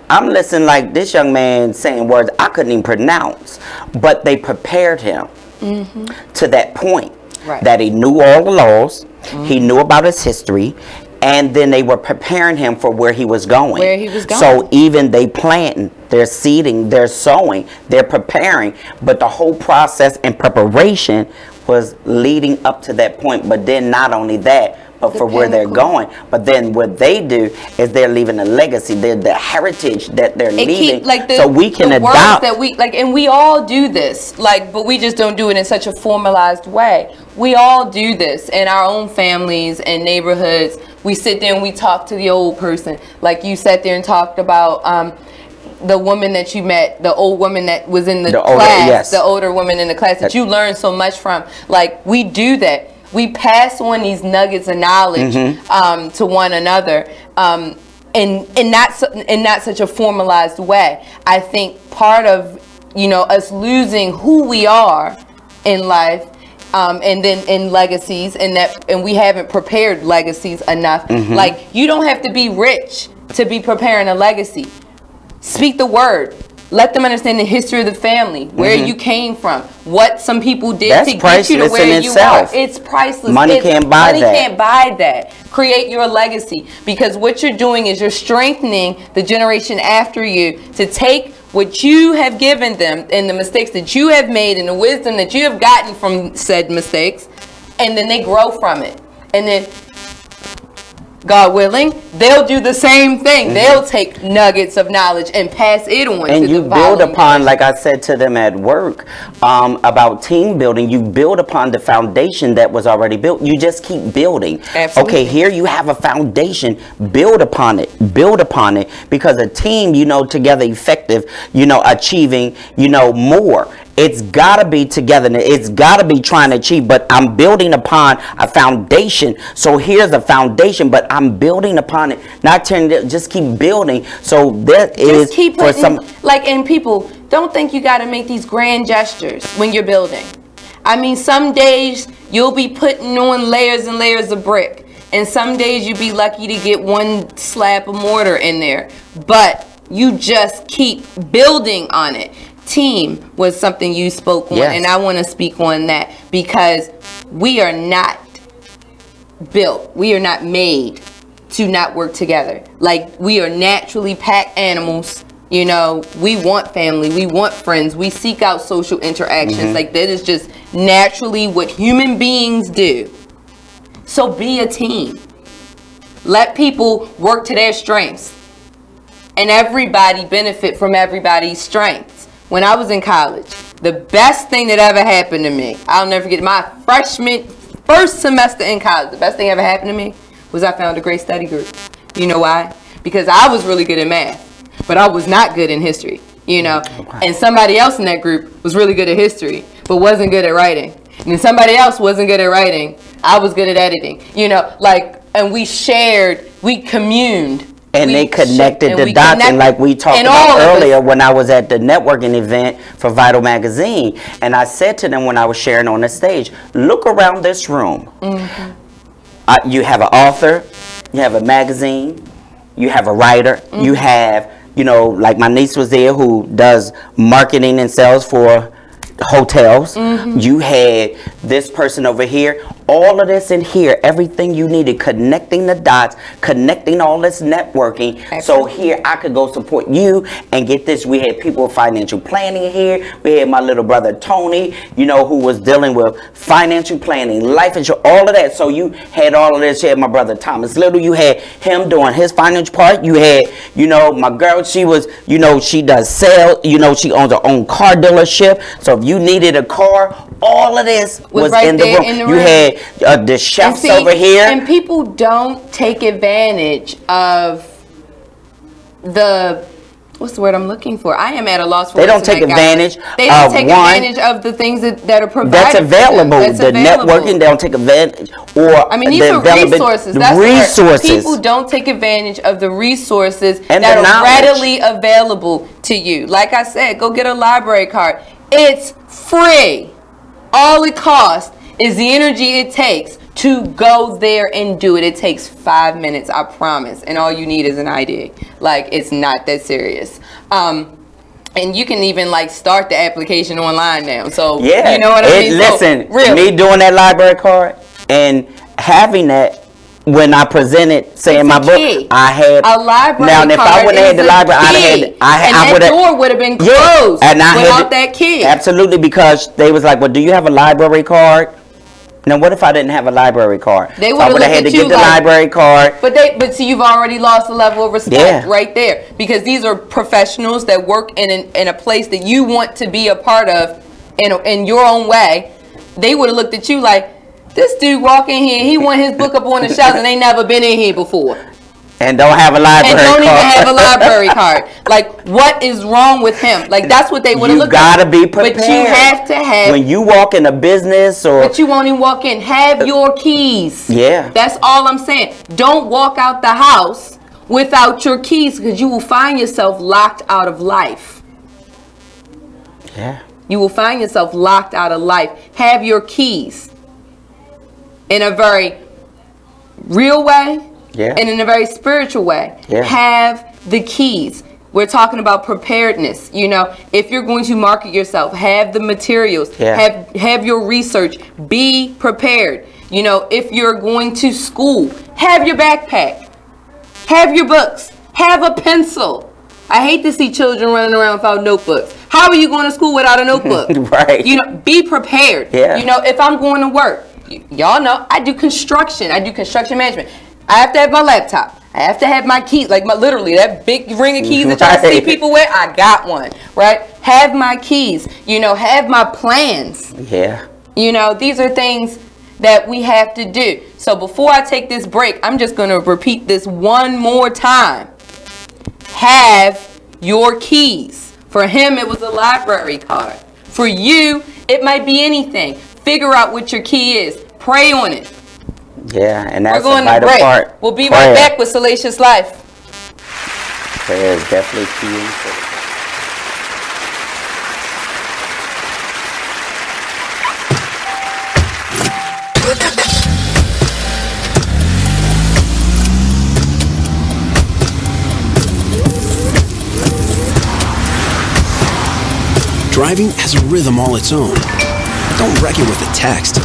I'm listening like this young man saying words I couldn't even pronounce, but they prepared him to that point that he knew all the laws, he knew about his history, and then they were preparing him for where he was going. So even they planting, they're seeding, they're sowing, they're preparing, but the whole process and preparation was leading up to that point. But then not only that, but for where they're going. But then what they do is they're leaving a legacy. They're the heritage that they're leaving. So we can adopt that we like, and we all do this. Like, but we just don't do it in such a formalized way. We all do this in our own families and neighborhoods. We sit there and we talk to the old person. Like you sat there and talked about the woman that you met, the old woman that was in the class, the older woman in the class that you learned so much from. Like, we do that. We pass on these nuggets of knowledge to one another, in not such a formalized way. I think part of, you know, us losing who we are in life, and then in legacies, and we haven't prepared legacies enough. Like, you don't have to be rich to be preparing a legacy. Speak the word. Let them understand the history of the family, where you came from, what some people did to get you to where you are. It's priceless. Money can't buy that. Money can't buy that. Create your legacy, because what you're doing is you're strengthening the generation after you to take what you have given them and the mistakes that you have made and the wisdom that you have gotten from said mistakes, and then they grow from it. And then God willing, they'll do the same thing. They'll take nuggets of knowledge and pass it on to and you the build following upon, like I said to them at work, about team building, you build upon the foundation that was already built. You just keep building. Absolutely. Okay, here you have a foundation. Build upon it. Build upon it. Because a team, together effective, achieving, more. It's got to be togetherness. It's got to be trying to achieve, but I'm building upon a foundation. So here's a foundation, but I'm building upon it. Not turning it, just keep building. So that is just keep for putting, some. and people, don't think you got to make these grand gestures when you're building. I mean, some days you'll be putting on layers and layers of brick. And some days you'll be lucky to get one slab of mortar in there. But you just keep building on it. Team was something you spoke on, and I want to speak on that because we are not built, we are not made to not work together. Like, we are naturally pack animals. We want family, we want friends, we seek out social interactions. Like, that is just naturally what human beings do. So be a team. Let people work to their strengths, and everybody benefit from everybody's strengths. When I was in college, the best thing that ever happened to me, I'll never forget, my first semester in college, the best thing ever happened to me was I found a great study group. You know why? Because I was really good at math, but I was not good in history, and somebody else in that group was really good at history, but wasn't good at writing. And then somebody else wasn't good at writing. I was good at editing, and we communed. And they connected the dots, and like we talked about earlier when I was at the networking event for Vital Magazine, and I said to them when I was sharing on the stage, look around this room. You have an author, you have a magazine, you have a writer, you have, like my niece was there who does marketing and sales for hotels. You had this person over here. All of this in here, everything you needed, connecting the dots, connecting all this networking. Excellent. So here I could go support you and get this. We had people with financial planning here. We had my little brother Tony, who was dealing with financial planning, life insurance, all of that. So you had all of this. You had my brother Thomas Little. You had him doing his financial part. You had, my girl, she was, she does sales. She owns her own car dealership. So if you needed a car, all of this was right in the room. You had the chefs over here. And people don't take advantage of what's the word I'm looking for? I am at a loss for words. They don't take advantage advantage of the things that are provided. That's available. Networking, they don't take advantage. Or these are resources. The resources. People don't take advantage of the resources that are readily available to you. Like I said, go get a library card. It's free. All it costs is the energy it takes to go there and do it. It takes 5 minutes, I promise. And all you need is an ID. Like, it's not that serious. And you can even start the application online now. So, you know what I mean? Listen, me doing that library card and having that, when I presented saying my book, I had a library now. And if I wouldn't have had the library, I would have. That door would have been closed without that key. Absolutely, because they was like, "Well, do you have a library card?" Now, what if I didn't have a library card? They would have had to get the library card. But see, you've already lost a level of respect right there, because these are professionals that work in a place that you want to be a part of in your own way. They would have looked at you like, this dude walk in here, he want his book up on the shelf and they never been in here before. And don't have a library card. And don't even have a library card. Like, what is wrong with him? Like, that's what they would have looked at. You gotta be prepared. But you have to have. When you walk in a business or. But you won't even walk in. Have your keys. Yeah. That's all I'm saying. Don't walk out the house without your keys, because you will find yourself locked out of life. Yeah. You will find yourself locked out of life. Have your keys. In a very real way, and in a very spiritual way. Have the keys. We're talking about preparedness. If you're going to market yourself, have the materials, have your research, be prepared. If you're going to school, have your backpack, have your books, have a pencil. I hate to see children running around without notebooks. How are you going to school without a notebook? Right. Be prepared. If I'm going to work, y'all know I do construction. I do construction management. I have to have my laptop. I have to have my key, like literally that big ring of keys that y'all see people with. I got one, right? Have my keys. You know, have my plans. Yeah. You know, these are things that we have to do. So before I take this break, I'm just going to repeat this one more time. Have your keys. For him, it was a library card. For you, it might be anything. Figure out what your key is. Pray on it. Yeah, and that's We're going a to vital break. part. We'll be right back with Salacious Life. Prayer is definitely key. Driving has a rhythm all its own. Don't wreck it with a text.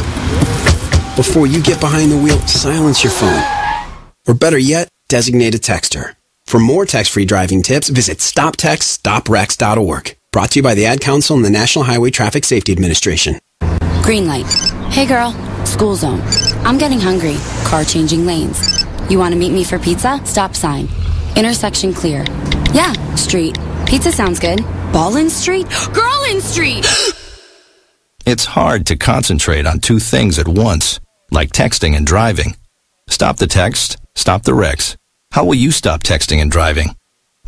Before you get behind the wheel, silence your phone. Or better yet, designate a texter. For more text-free driving tips, visit stoptextstoprex.org. Brought to you by the Ad Council and the National Highway Traffic Safety Administration. Green light. Hey girl, school zone. I'm getting hungry. Car changing lanes. You want to meet me for pizza? Stop sign. Intersection clear. Yeah, street. Pizza sounds good. Ballin Street? Girlin Street! It's hard to concentrate on two things at once, like texting and driving. Stop the text, stop the wrecks. How will you stop texting and driving?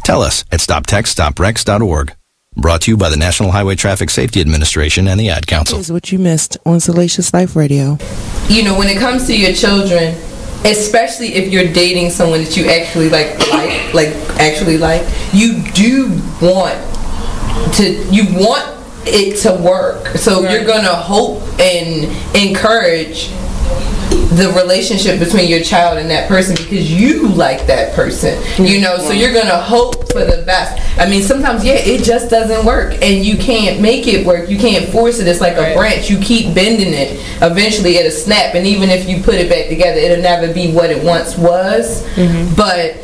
Tell us at stoptextstoprex.org. Brought to you by the National Highway Traffic Safety Administration and the Ad Council. Here's what you missed on Salacious Life Radio. You know, when it comes to your children, especially if you're dating someone that you actually like, you do want it to work. So you're gonna hope and encourage the relationship between your child and that person because you like that person, you know. So you're gonna hope for the best. I mean, sometimes it just doesn't work, and you can't make it work. You can't force it. It's like a branch. You keep bending it. Eventually, it'll snap, and even if you put it back together, it'll never be what it once was. But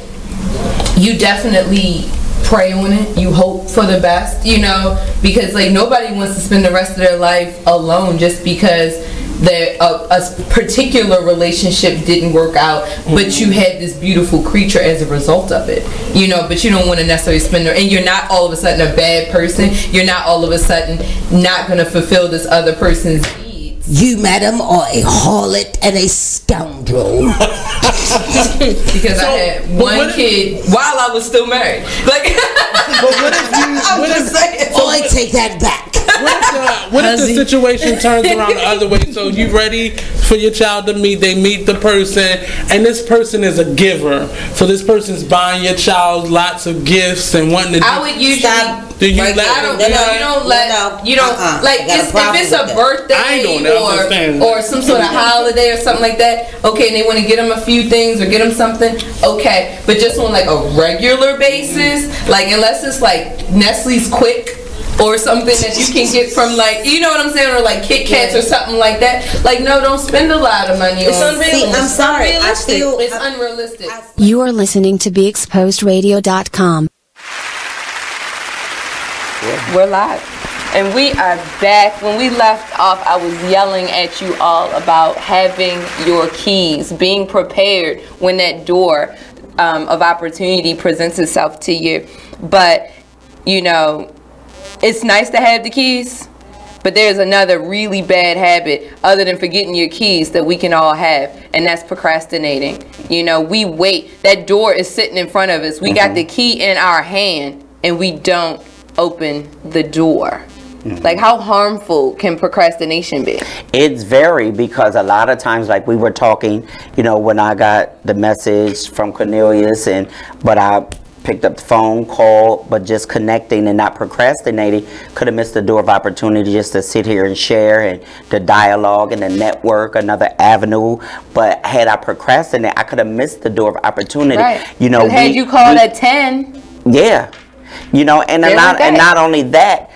you definitely pray on it. You hope for the best, you know, because like nobody wants to spend the rest of their life alone just because a particular relationship didn't work out, but you had this beautiful creature as a result of it, you know. But you don't want to necessarily spend and you're not all of a sudden a bad person. You're not all of a sudden not going to fulfill this other person's needs. You, madam, are a harlot and a scoundrel. Because I had one kid while I was still married. Like, I take that back. What if the situation turns around the other way? So you ready for your child to meet? They meet the person, and this person is a giver. So this person's buying your child lots of gifts and wanting to. I would usually. Do you let? You don't like if it's a birthday or some sort of holiday or something like that. Okay, and they want to get them a few things or get them something. Okay, but just on like a regular basis, like unless it's like Nestle's Quick or something that you can get from like, you know what I'm saying, or like Kit Kats or something like that. Like, no, don't spend a lot of money. It's unrealistic. I'm sorry. It's unrealistic. You are listening to BeExposedRadio.com. We're live. And we are back. When we left off, I was yelling at you all about having your keys, being prepared when that door of opportunity presents itself to you. But, you know, it's nice to have the keys, but there's another really bad habit other than forgetting your keys that we can all have, and that's procrastinating. You know, we wait. That door is sitting in front of us. We got the key in our hand, and we don't open the door. Like, how harmful can procrastination be? It's very, because a lot of times, like we were talking, you know, when I got the message from Cornelius, but I picked up the phone call, but just connecting and not procrastinating, could have missed the door of opportunity just to sit here and share and the dialogue and the network, another avenue. But had I procrastinated, I could have missed the door of opportunity. Right. You know, had you called at 10. Yeah. You know, and not only that,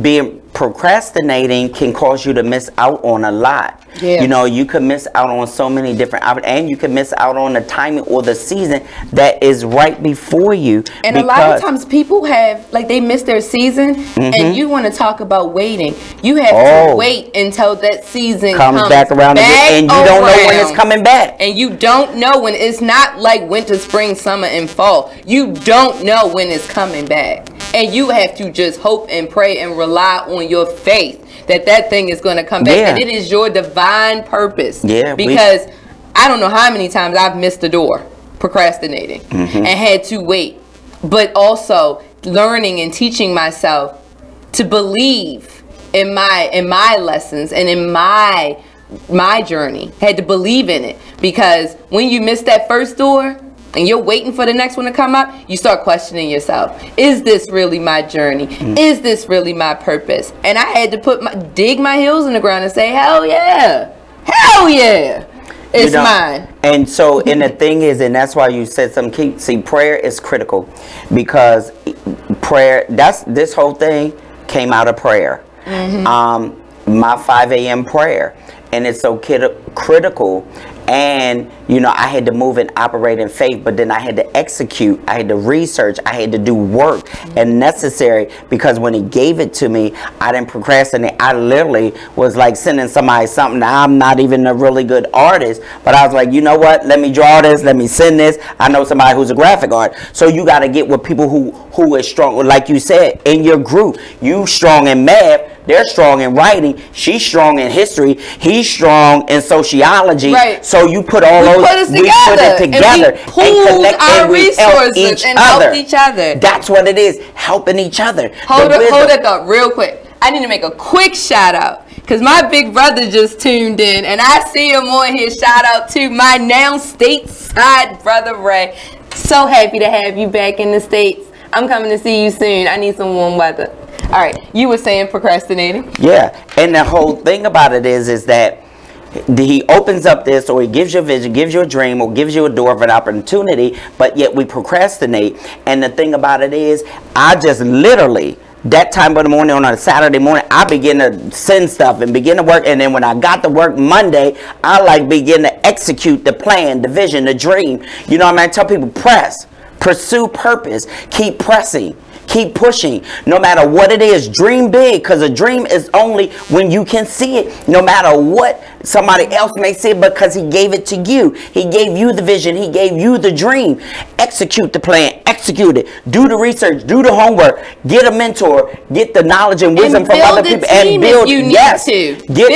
being procrastinating can cause you to miss out on a lot. You know, you could miss out on so many different and you could miss out on the timing or the season that is right before you. And a lot of times people have, like, they miss their season, and you want to talk about waiting. You have to wait until that season comes back around again, and you don't know when it's coming back. And you don't know when. It's not like winter, spring, summer, and fall. You don't know when it's coming back. And you have to just hope and pray and rely on your faith that that thing is going to come back. And it is your divine purpose. Because I don't know how many times I've missed the door procrastinating and had to wait. But also learning and teaching myself to believe in my lessons and in my journey. Had to believe in it. Because when you miss that first door and you're waiting for the next one to come up, you start questioning yourself. Is this really my journey? Is this really my purpose? And I had to dig my heels in the ground and say, hell yeah. Hell yeah. It's mine. And so, and the thing is, and that's why you said something, see, prayer is critical, because prayer, this whole thing came out of prayer. My 5 a.m. prayer. And it's so critical. And, you know, I had to move and operate in faith, but then I had to execute. I had to research. I had to do work and necessary, because when he gave it to me, I didn't procrastinate. I literally was like sending somebody something. Now, I'm not even a really good artist, but I was like, you know what? Let me draw this. Let me send this. I know somebody who's a graphic artist. So you got to get with people who is strong. Like you said, in your group, you strong in math. They're strong in writing. She's strong in history. He's strong in sociology. Right. So you put all those, we put it together and connect our resources and help each other. That's what it is, helping each other. Hold it up real quick. I need to make a quick shout out, because my big brother just tuned in, and I see him on here. Shout out to my now stateside brother Wren. So happy to have you back in the States. I'm coming to see you soon. I need some warm weather. All right, you were saying procrastinating. Yeah, and the whole thing about it is that he opens up this, or he gives you a vision, gives you a dream, or gives you a door of an opportunity, but yet we procrastinate. And the thing about it is, I just literally, that time of the morning on a Saturday morning, I begin to send stuff and begin to work. And then when I got to work Monday, I begin to execute the plan, the vision, the dream. You know what I mean? I tell people, press, pursue purpose, keep pressing. Keep pushing. No matter what it is, dream big, because a dream is only when you can see it. No matter what somebody else may say, because he gave it to you. He gave you the vision. He gave you the dream. Execute the plan. Execute it. Do the research. Do the homework. Get a mentor. Get the knowledge and wisdom from other people. And build. Get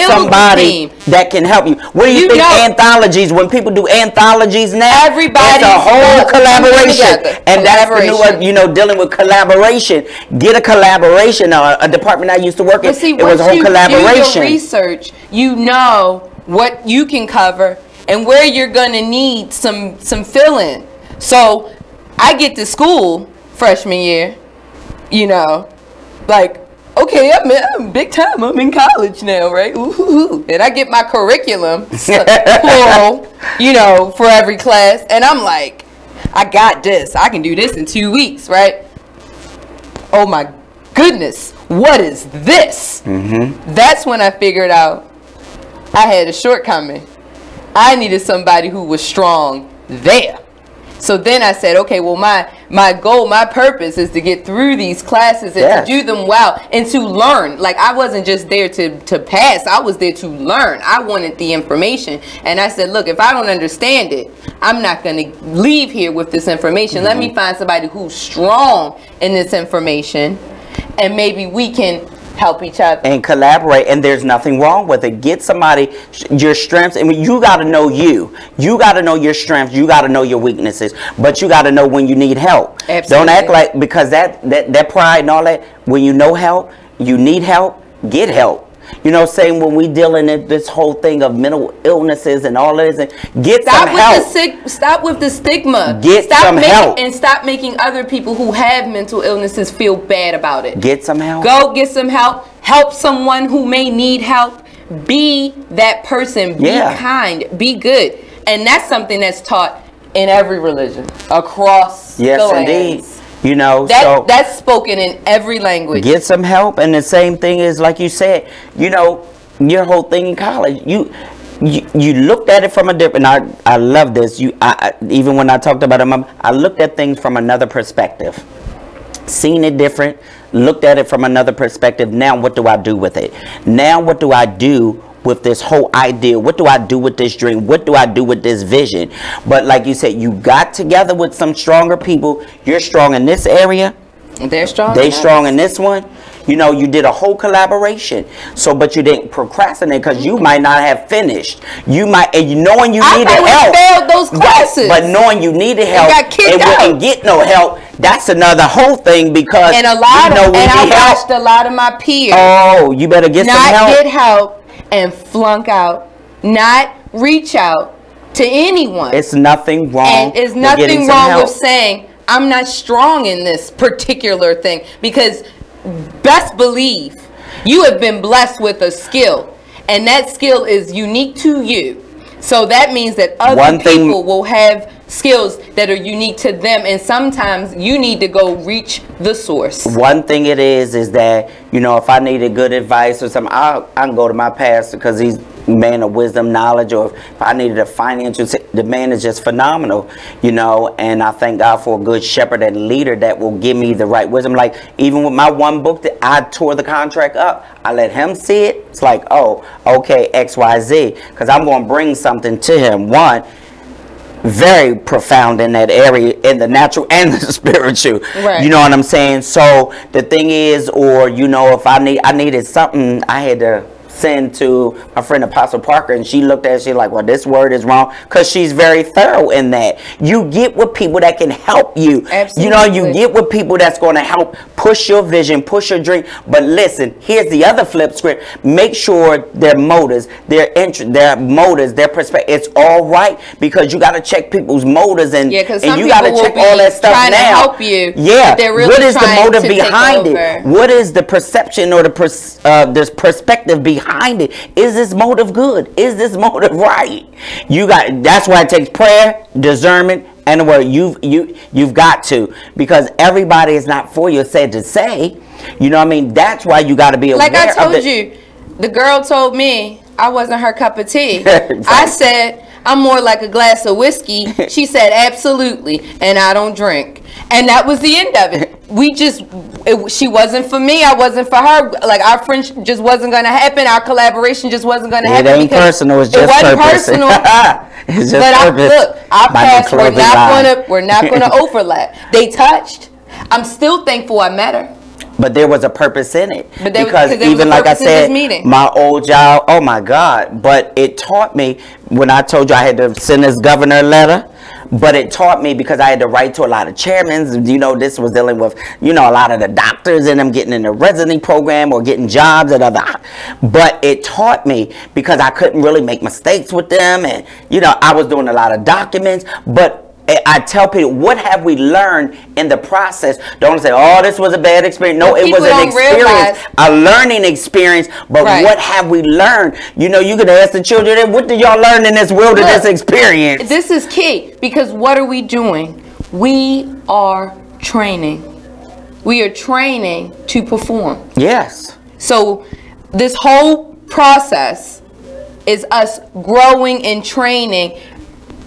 somebody that can help you. What do you think anthologies, when people do anthologies now? Everybody. It's a whole collaboration. And that's the new one, you know, dealing with collaboration. Get a collaboration. A department I used to work in, it was a whole collaboration. Do your research, you know what you can cover and where you're going to need some fill-in. So I get to school freshman year, you know, like, okay, I'm big time. I'm in college now, right? Ooh, and I get my curriculum, plural, you know, for every class. And I'm like, I got this. I can do this in 2 weeks, right? Oh my goodness, what is this? That's when I figured out I had a shortcoming. I needed somebody who was strong there. So then I said, okay, well, my goal, my purpose is to get through these classes and to do them well and to learn. Like, I wasn't just there to pass. I was there to learn. I wanted the information. And I said, look, if I don't understand it, I'm not going to leave here with this information. Let me find somebody who's strong in this information, and maybe we can help each other and collaborate. And there's nothing wrong with it. Get somebody, your strengths. I mean, you got to know you got to know your strengths, you got to know your weaknesses, but you got to know when you need help. Absolutely. Don't act like, because that pride and all that, when you know help, you need help, get help. You know, saying when we dealing in this whole thing of mental illnesses and all of this, get some help. Stop with the stigma. Get some help. And stop making other people who have mental illnesses feel bad about it. Get some help. Go get some help. Help someone who may need help. Be that person. Be kind. Be good. And that's something that's taught in every religion across the lands. Indeed. You know, that's spoken in every language. Get some help. And the same thing is, like you said, you know, your whole thing in college, you looked at it from a different. I love this. Even when I talked about it, I looked at things from another perspective, seen it different, looked at it from another perspective. Now what do I do with it? Now what do I do with this whole idea? What do I do with this dream? What do I do with this vision? But like you said, you got together with some stronger people. You're strong in this area. They're strong. They strong in this one. You know, you did a whole collaboration. So, but you didn't procrastinate because you might not have finished. You might, and knowing you needed help. I failed those classes. But knowing you needed help and wouldn't get no help, that's another whole thing because and I watched a lot of my peers. Oh, you better get some help. Not get help and flunk out. Not reach out to anyone. It's nothing wrong. And it's nothing wrong with saying I'm not strong in this particular thing because. Best believe you have been blessed with a skill, and that skill is unique to you. So that means that other people will have skills that are unique to them, and sometimes you need to go reach the source. One thing it is that, you know, if I needed good advice or something, I can go to my pastor because he's a man of wisdom, knowledge, or if I needed a financial, the man is just phenomenal, you know, and I thank God for a good shepherd and leader that will give me the right wisdom. Like, even with my one book that I tore the contract up, I let him see it. It's like, oh, okay, XYZ, because I'm going to bring something to him. One, very profound in that area, in the natural and the spiritual. Right. You know what I'm saying? So the thing is, or you know, if I needed something, I had to send to my friend Apostle Parker, and she looked at it, she's like, well, this word is wrong, because she's very thorough in that. You get with people that can help you. Absolutely. You know, you get with people that's going to help push your vision, push your dream. But listen, here's the other flip script. Make sure their motives, their interest, their motives, their perspective, it's all right, because you got to check people's motives, and you got to check all that stuff now. To help you, yeah. Really what is the motive behind it? What is the perception or the perspective behind it? Is this motive good? Is this motive right? That's why it takes prayer, discernment, and the word. You've got to, because everybody is not for you, said to say. You know what I mean? That's why you got to be aware. Like I told you, the girl told me I wasn't her cup of tea. Right. I said I'm more like a glass of whiskey. She said absolutely, and I don't drink. And that was the end of it. She wasn't for me, I wasn't for her. Like, our friendship just wasn't going to happen. Our collaboration just wasn't going to happen. It ain't personal, it's just purpose. It wasn't personal. It's just purpose. Look, our paths we're not going to overlap. They touched. I'm still thankful I met her. But there was a purpose in it. Because even like I said, my old job, oh my God. But it taught me, when I told you I had to send this governor a letter, but it taught me, because I had to write to a lot of chairmen. You know, this was dealing with, you know, a lot of the doctors and them getting in the residency program or getting jobs at other. But it taught me, because I couldn't really make mistakes with them. And, you know, I was doing a lot of documents. But I tell people, what have we learned in the process? Don't say, oh, this was a bad experience. No, it was an experience, a learning experience. But what have we learned? You know, you could ask the children, what did y'all learn in this wilderness experience? This is key, because what are we doing? We are training. We are training to perform. Yes. So this whole process is us growing and training.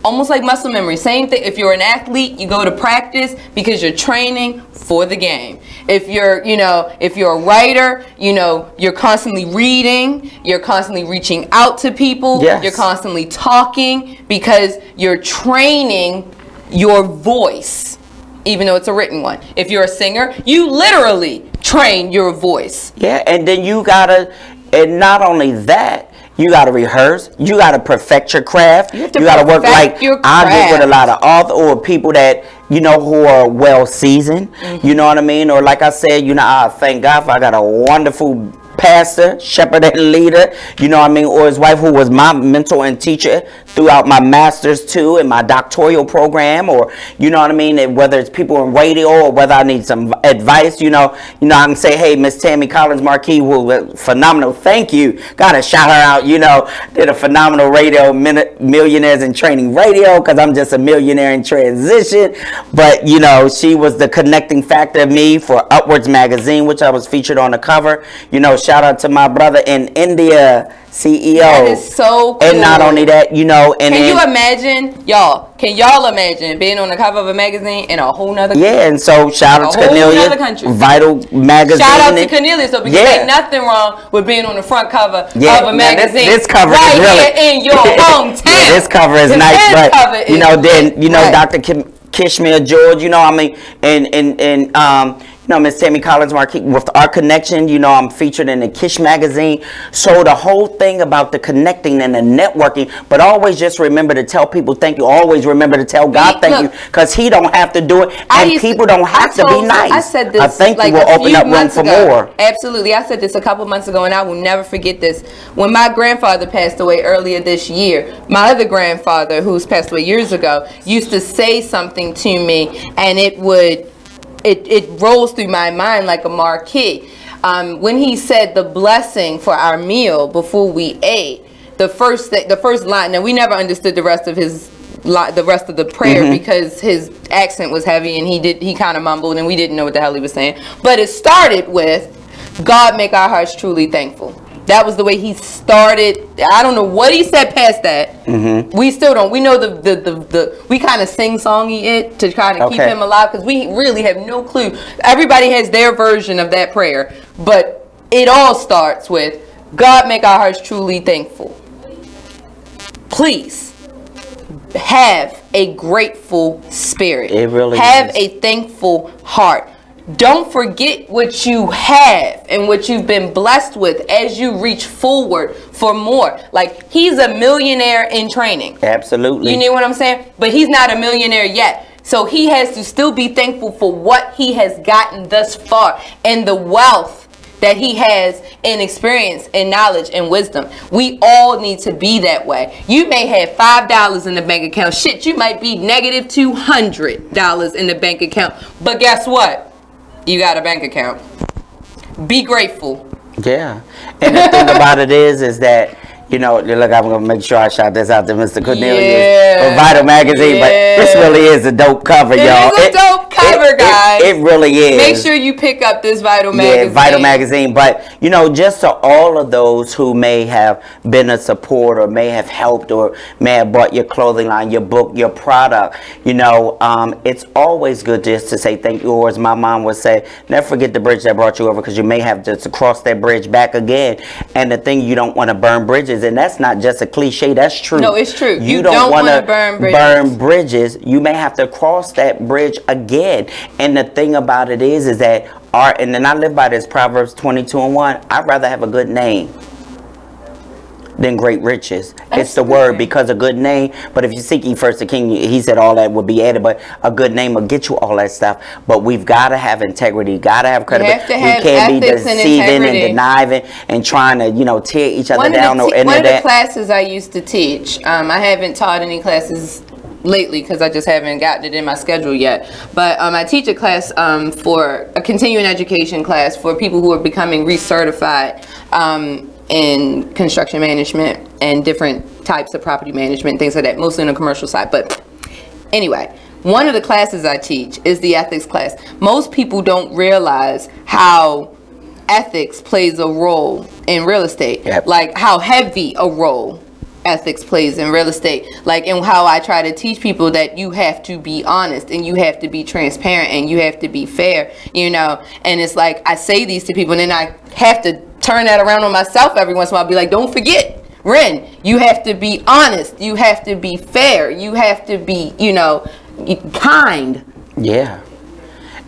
Almost like muscle memory. Same thing. If you're an athlete, you go to practice because you're training for the game. If you're a writer, you know, you're constantly reading, you're constantly reaching out to people, you're constantly talking, because you're training your voice, even though it's a written one. If you're a singer, you literally train your voice. Yeah, and then you gotta, and not only that, you got to rehearse. You got to perfect your craft. You got to work like I get with a lot of authors or people that, you know, who are well seasoned. You know what I mean? Or like I said, you know, I thank God for I got a wonderful pastor, shepherd, and leader. You know what I mean? Or his wife, who was my mentor and teacher throughout my master's too, and my doctoral program, or you know what I mean, and whether it's people in radio or whether I need some advice, you know, I can say, hey, Miss Tammy Collins Marquis, who phenomenal, thank you, gotta shout her out, you know, did a phenomenal radio, Millionaires in Training Radio, because I'm just a millionaire in transition. But you know, she was the connecting factor of me for Upwards magazine, which I was featured on the cover. You know, shout out to my brother in India, CEO. That is so cool. And not only that, you know, and can you imagine, y'all? Can y'all imagine being on the cover of a magazine in a whole nother country? Yeah, and so shout out to Cornelia, Vital magazine. Shout out to Cornelia, so because ain't nothing wrong with being on the front cover of a magazine. This cover right is really here in your hometown. Yeah, this cover is nice, but you know, then you know, right. Dr. Kishmia George, you know, I mean, and you know, Miss Tammy Collins Marquis, with our connection, you know, I'm featured in the Kish magazine. So the whole thing about the connecting and the networking, but always just remember to tell people thank you. Always remember to tell God thank you, because He don't have to do it, and people don't have to be nice. I said this. I think you will open up room for more. Absolutely, I said this a couple months ago, and I will never forget this. When my grandfather passed away earlier this year, my other grandfather, who's passed away years ago, used to say something to me, and it rolls through my mind like a marquee. When he said the blessing for our meal before we ate, the first line. Now we never understood the rest of the prayer because his accent was heavy and he kind of mumbled and we didn't know what the hell he was saying. But it started with, "God make our hearts truly thankful." That was the way he started. I don't know what he said past that. We still don't. We know we kind of sing-songy it to kind of keep him alive, because we really have no clue. Everybody has their version of that prayer, but it all starts with, "God make our hearts truly thankful." Please have a grateful spirit. It really have is. a thankful heart. Don't forget what you have and what you've been blessed with as you reach forward for more. Like, he's a millionaire in training. Absolutely. You know what I'm saying? But he's not a millionaire yet. So he has to still be thankful for what he has gotten thus far and the wealth that he has in experience and knowledge and wisdom. We all need to be that way. You may have $5 in the bank account. Shit, you might be negative $200 in the bank account. But guess what? You got a bank account. Be grateful. Yeah. And the thing about it is that, you know, look, I'm going to make sure I shout this out to Mr. Cornelius of Vital Magazine, but this really is a dope cover, y'all. It is a dope cover, guys. It really is. Make sure you pick up this Vital Magazine. Yeah, Vital Magazine. But, you know, just to all of those who may have been a supporter, may have helped, or may have bought your clothing line, your book, your product, you know, it's always good just to say thank you. Or as my mom would say, never forget the bridge that brought you over, because you may have to cross that bridge back again. And the thing, you don't want to burn bridges. And that's not just a cliche, that's true. No, it's true. You don't want to burn bridges. You may have to cross that bridge again. And the thing about it is that and then I live by this Proverbs 22:1. I'd rather have a good name than great riches. It's the word, because a good name. But if you seek ye first the king, he said all that would be added. But a good name will get you all that stuff. But we've got to have integrity. Got to have credibility. We can't be deceiving and conniving and trying to, you know, tear each other down or any of that. One of the classes I used to teach, I haven't taught any classes lately because I just haven't gotten it in my schedule yet. But I teach a class for a continuing education class for people who are becoming recertified in construction management and different types of property management, things like that, mostly on the commercial side. But anyway, one of the classes I teach is the ethics class. Most people don't realize how ethics plays a role in real estate, like how heavy a role ethics plays in real estate, like, and how I try to teach people that you have to be honest and you have to be transparent and you have to be fair, you know. And it's like I say these to people and then I have to turn that around on myself every once in a while. I'll be like, don't forget, Wren, you have to be honest, you have to be fair, you have to be, you know, kind. Yeah.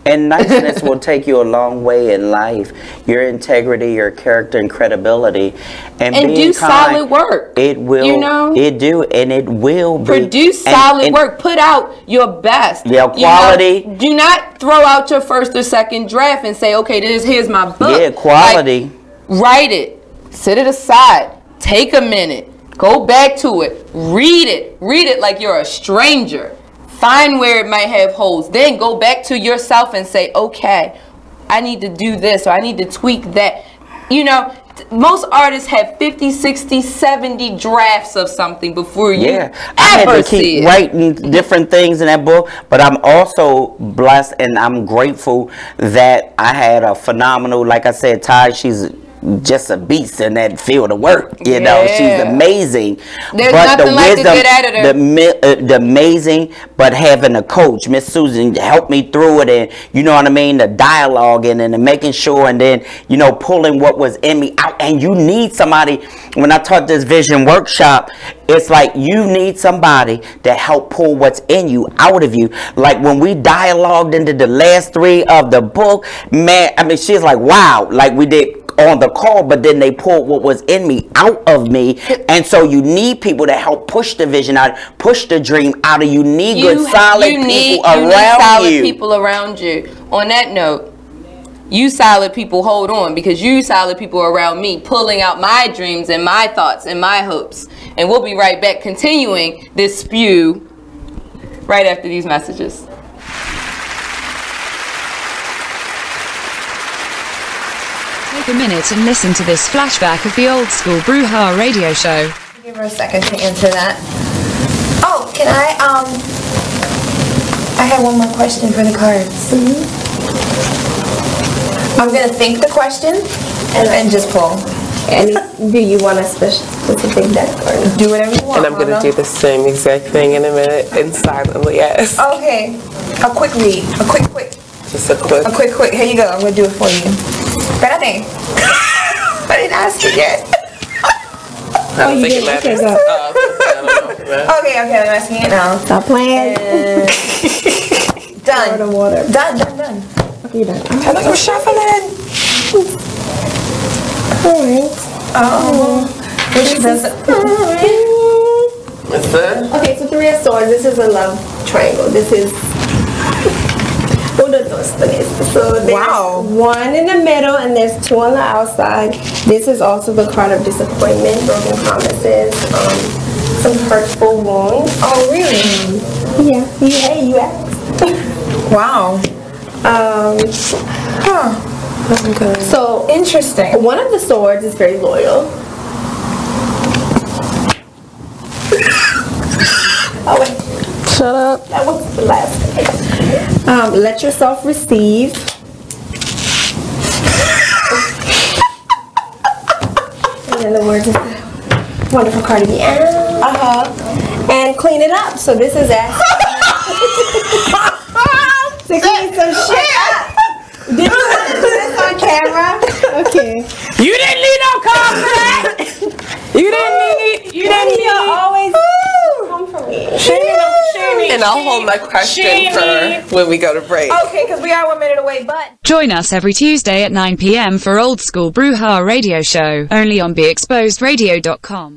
And niceness will take you a long way in life. Your integrity, your character, and credibility, and being do kind, solid work. It will, you know, it will produce solid work. Put out your best. Yeah, quality. You know, do not throw out your first or second draft and say, okay, here's my book. Yeah, quality. Like, write it. Set it aside. Take a minute. Go back to it. Read it like you're a stranger. Find where it might have holes. Then go back to yourself and say, okay, I need to do this, or I need to tweak that. You know, most artists have 50, 60, 70 drafts of something before you I had to keep writing different things in that book, but I'm also blessed and I'm grateful that I had a phenomenal, like I said, Ty, she's just a beast in that field of work. You know, she's amazing. There's but nothing the like wisdom, a good editor. the amazing, but having a coach, Miss Susan, helped me through it, and you know what I mean, the dialogue and the making sure, and then you know, pulling what was in me out. And you need somebody. When I taught this vision workshop, it's like you need somebody to help pull what's in you out of you. Like when we dialogued into the last 3 of the book, man, I mean, she's like, wow, like we did on the call, but then they pulled what was in me out of me. And so you need people to help push the vision out, push the dream out of you. Need good, solid people around you. On that note, you solid people, hold on, because you solid people around me, pulling out my dreams and my thoughts and my hopes. And we'll be right back, continuing this spew right after these messages. Take a minute and listen to this flashback of the old school Brouhaha radio show. Give her a second to answer that. Oh, can I have one more question for the cards. I'm going to think the question and then just pull. Do you want a specific deck or do whatever you want? And I'm going to do the same exact thing in a minute and silently ask. Okay. A quick read. A quick. Just a quick. A quick. Here you go. I'm going to do it for you. Ready? I didn't ask it yet. I don't think it matters. Okay, I'm asking it now. Stop playing. Done. Done. You're done. I thought you were shuffling. Alright. Which does it? What's that? Okay, so 3 of Swords. This is a love triangle. This is so there's 1 in the middle and there's 2 on the outside. This is also the card of disappointment, broken promises, some hurtful wounds. Oh, really? Yeah. You asked. Wow. So interesting. 1 of the swords is very loyal. Oh wait. Shut up. That was the last thing. Let yourself receive. And then the words of the wonderful card at the end. And clean it up. So this is asking to clean some shit up. Did you want to do this on camera? Okay. You didn't need no call for that. You didn't need always come for me. And I'll hold my question for when we go to break. Okay, because we are 1 minute away, but... Join us every Tuesday at 9 p.m. for Old School Brouhaha radio show, only on BeExposedRadio.com.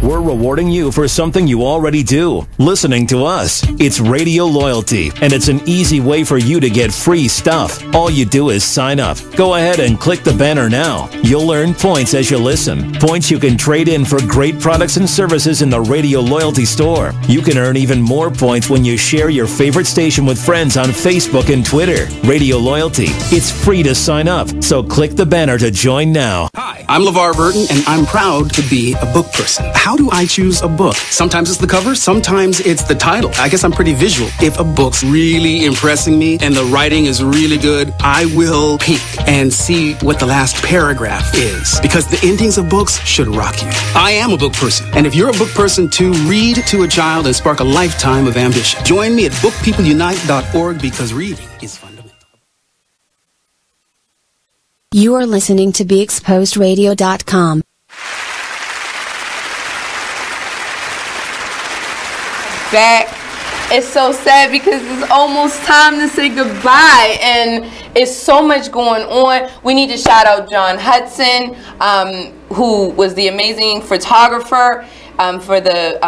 We're rewarding you for something you already do, listening to us. It's radio loyalty, and it's an easy way for you to get free stuff. All you do is sign up. Go ahead and click the banner now. You'll earn points as you listen. Points you can trade in for great products and services in the Radio Loyalty store. You can earn even more points when you share your favorite station with friends on Facebook and Twitter. Radio Loyalty. It's free to sign up, so click the banner to join now. Hi, I'm LeVar Burton, and I'm proud to be a book person. How do I choose a book? Sometimes it's the cover, sometimes it's the title. I guess I'm pretty visual. If a book's really impressing me and the writing is really good, I will peek and see what the last paragraph is, because the endings of books should rock you. I am a book person, and if you're a book person too, read to a child and spark a lifetime of ambition. Join me at bookpeopleunite.org, because reading is fundamental. You are listening to BeExposedRadio.com. Back. It's so sad because it's almost time to say goodbye, and it's so much going on. We need to shout out John Hudson, who was the amazing photographer for the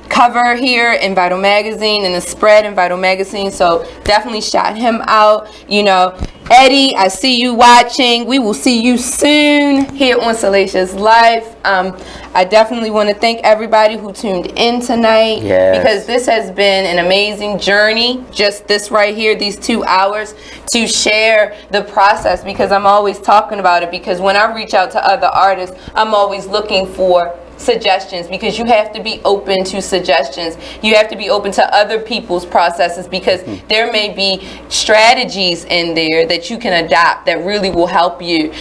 cover here in Vital Magazine and the spread in Vital Magazine. So definitely shout him out. You know, Eddie, I see you watching. We will see you soon here on Salacious Life. I definitely want to thank everybody who tuned in tonight, because this has been an amazing journey. Just this right here, these 2 hours to share the process, because I'm always talking about it, because when I reach out to other artists, I'm always looking for suggestions, because you have to be open to suggestions. You have to be open to other people's processes, because there may be strategies in there that you can adopt that really will help you.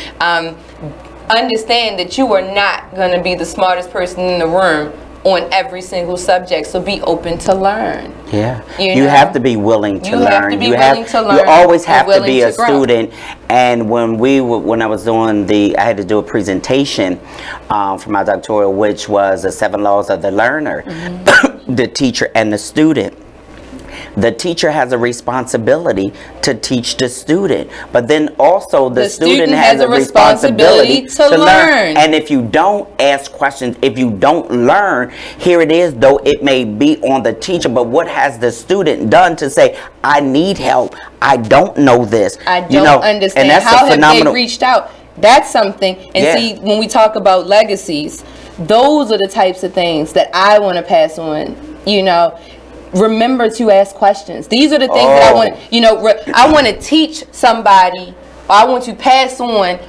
Understand that you are not going to be the smartest person in the room on every single subject, so be open to learn. You have to be willing to learn. You always have to be a student. And when I was doing I had to do a presentation for my doctoral, which was the 7 laws of the learner, the teacher and the student. The teacher has a responsibility to teach the student, but then also the student has a responsibility to learn. And if you don't ask questions, if you don't learn, here it is, though it may be on the teacher, but what has the student done to say, I need help, I don't know this, I don't understand, and that's how have they reached out? That's something. And see, when we talk about legacies, those are the types of things that I want to pass on. Remember to ask questions. These are the things that I want. I want to teach somebody. I want to pass on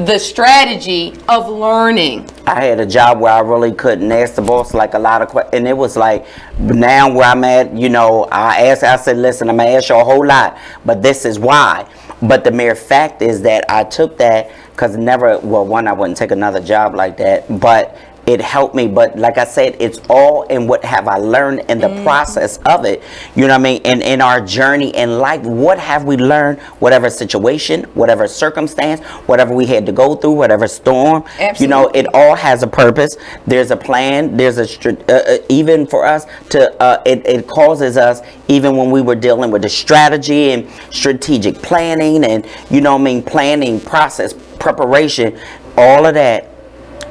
the strategy of learning. I had a job where I really couldn't ask the boss like a lot of questions, and it was like, now where I'm at, I said, listen, I'm gonna ask you a whole lot, but this is why. But the mere fact is that I took that, because I wouldn't take another job like that, but it helped me. But like I said, it's all in what have I learned in the process of it. You know what I mean? And in our journey in life, what have we learned? Whatever situation, whatever circumstance, whatever we had to go through, whatever storm, it all has a purpose. There's a plan. There's even for us to, it causes us, even when we were dealing with the strategy and strategic planning and, planning, process, preparation, all of that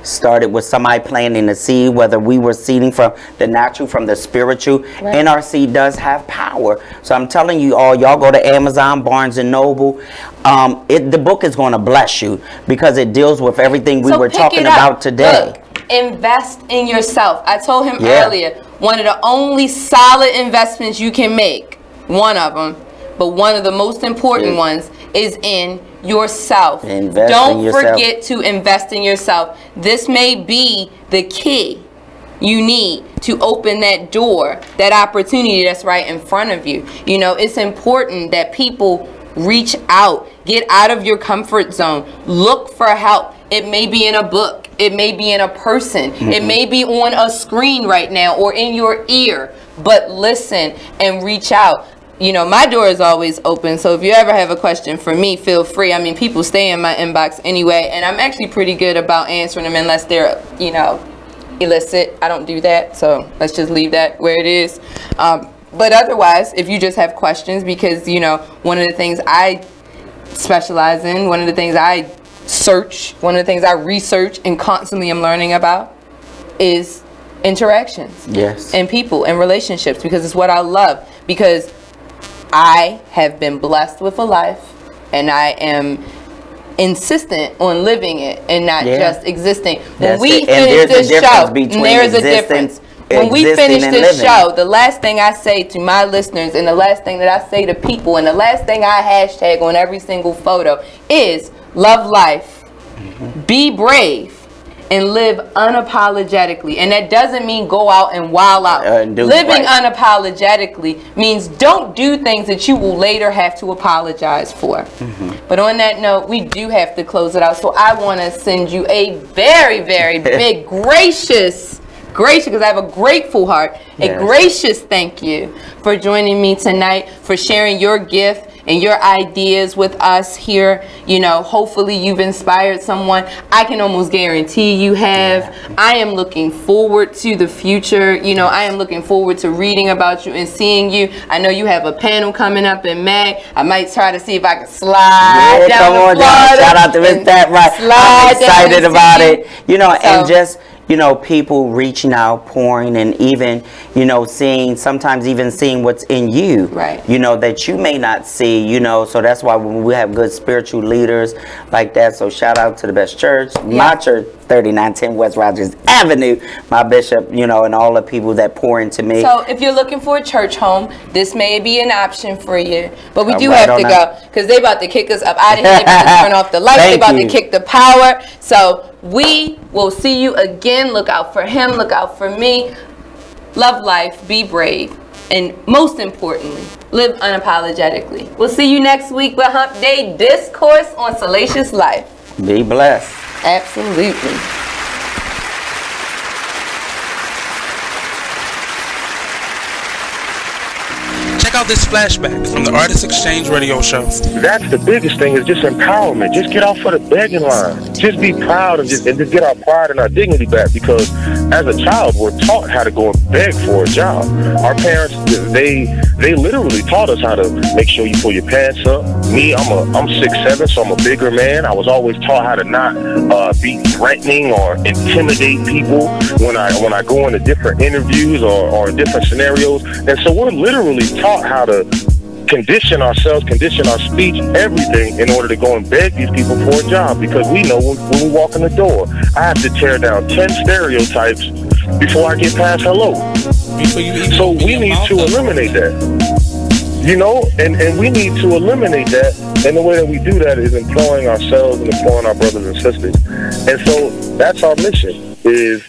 started with somebody planting the seed, whether we were seeding from the natural, from the spiritual, and our seed does have power. So I'm telling you all, y'all go to Amazon, Barnes & Noble. The book is going to bless you, because it deals with everything we were talking about today. Look, invest in yourself. I told him earlier, one of the only solid investments you can make, one of them, but one of the most important ones, is in yourself. Don't forget to invest in yourself. This may be the key you need to open that door, that opportunity that's right in front of you. It's important that people reach out, get out of your comfort zone, look for help. It may be in a book, it may be in a person, it may be on a screen right now or in your ear, but listen and reach out. My door is always open, so if you ever have a question for me, feel free. I mean, people stay in my inbox anyway, and I'm actually pretty good about answering them unless they're, illicit. I don't do that, so let's just leave that where it is. But otherwise, if you just have questions, because, one of the things I specialize in, one of the things I search, one of the things I research and constantly am learning about is interactions. And people and relationships, because it's what I love. Because I have been blessed with a life, and I am insistent on living it and not just existing. When we finish this show, there's a difference. When we finish this show, the last thing I say to my listeners, and the last thing that I say to people, and the last thing I hashtag on every single photo is love life, be brave, and live unapologetically. And that doesn't mean go out and wild out. Living unapologetically means don't do things that you will later have to apologize for. But on that note, we do have to close it out. So I want to send you a very, very big, gracious, because I have a grateful heart, a gracious thank you for joining me tonight, for sharing your gift and your ideas with us here. Hopefully you've inspired someone. I can almost guarantee you have. I am looking forward to the future. I am looking forward to reading about you and seeing you. I know you have a panel coming up in May. I might try to see if I can slide down to Florida. Shout out to Miss Pat, right? I'm excited about it. And just you know, people reaching out, pouring, and even, you know, sometimes even seeing what's in you, right? You know, that you may not see, you know. So that's why when we have good spiritual leaders like that. So shout out to the best church, my church, 3910 West Rogers Avenue, my bishop, you know, and all the people that pour into me. So if you're looking for a church home, this may be an option for you. But we do have to go because they about to kick us up out of here. They about to turn off the lights. They about to kick the power. So we will see you again. Look out for him. Look out for me. Love life. Be brave. And most importantly, live unapologetically. We'll see you next week with Hump Day Discourse on Salacious Life. Be blessed. Absolutely. Check out this flashback from the Artist Exchange Radio Show. That's the biggest thing, is just empowerment. Just get off of the begging line. Just be proud and just get our pride and our dignity back, because as a child, we're taught how to go and beg for a job. Our parents, they literally taught us how to make sure you pull your pants up. Me, I'm 6'7", so I'm a bigger man. I was always taught how to not be threatening or intimidate people when I go into different interviews or different scenarios. And so we're literally taught how to condition ourselves, condition our speech, everything, in order to go and beg these people for a job, because we know when we walk in the door, I have to tear down 10 stereotypes before I get past hello. So we need to eliminate that. You know, and we need to eliminate that, and the way that we do that is employing ourselves and employing our brothers and sisters. And so that's our mission, is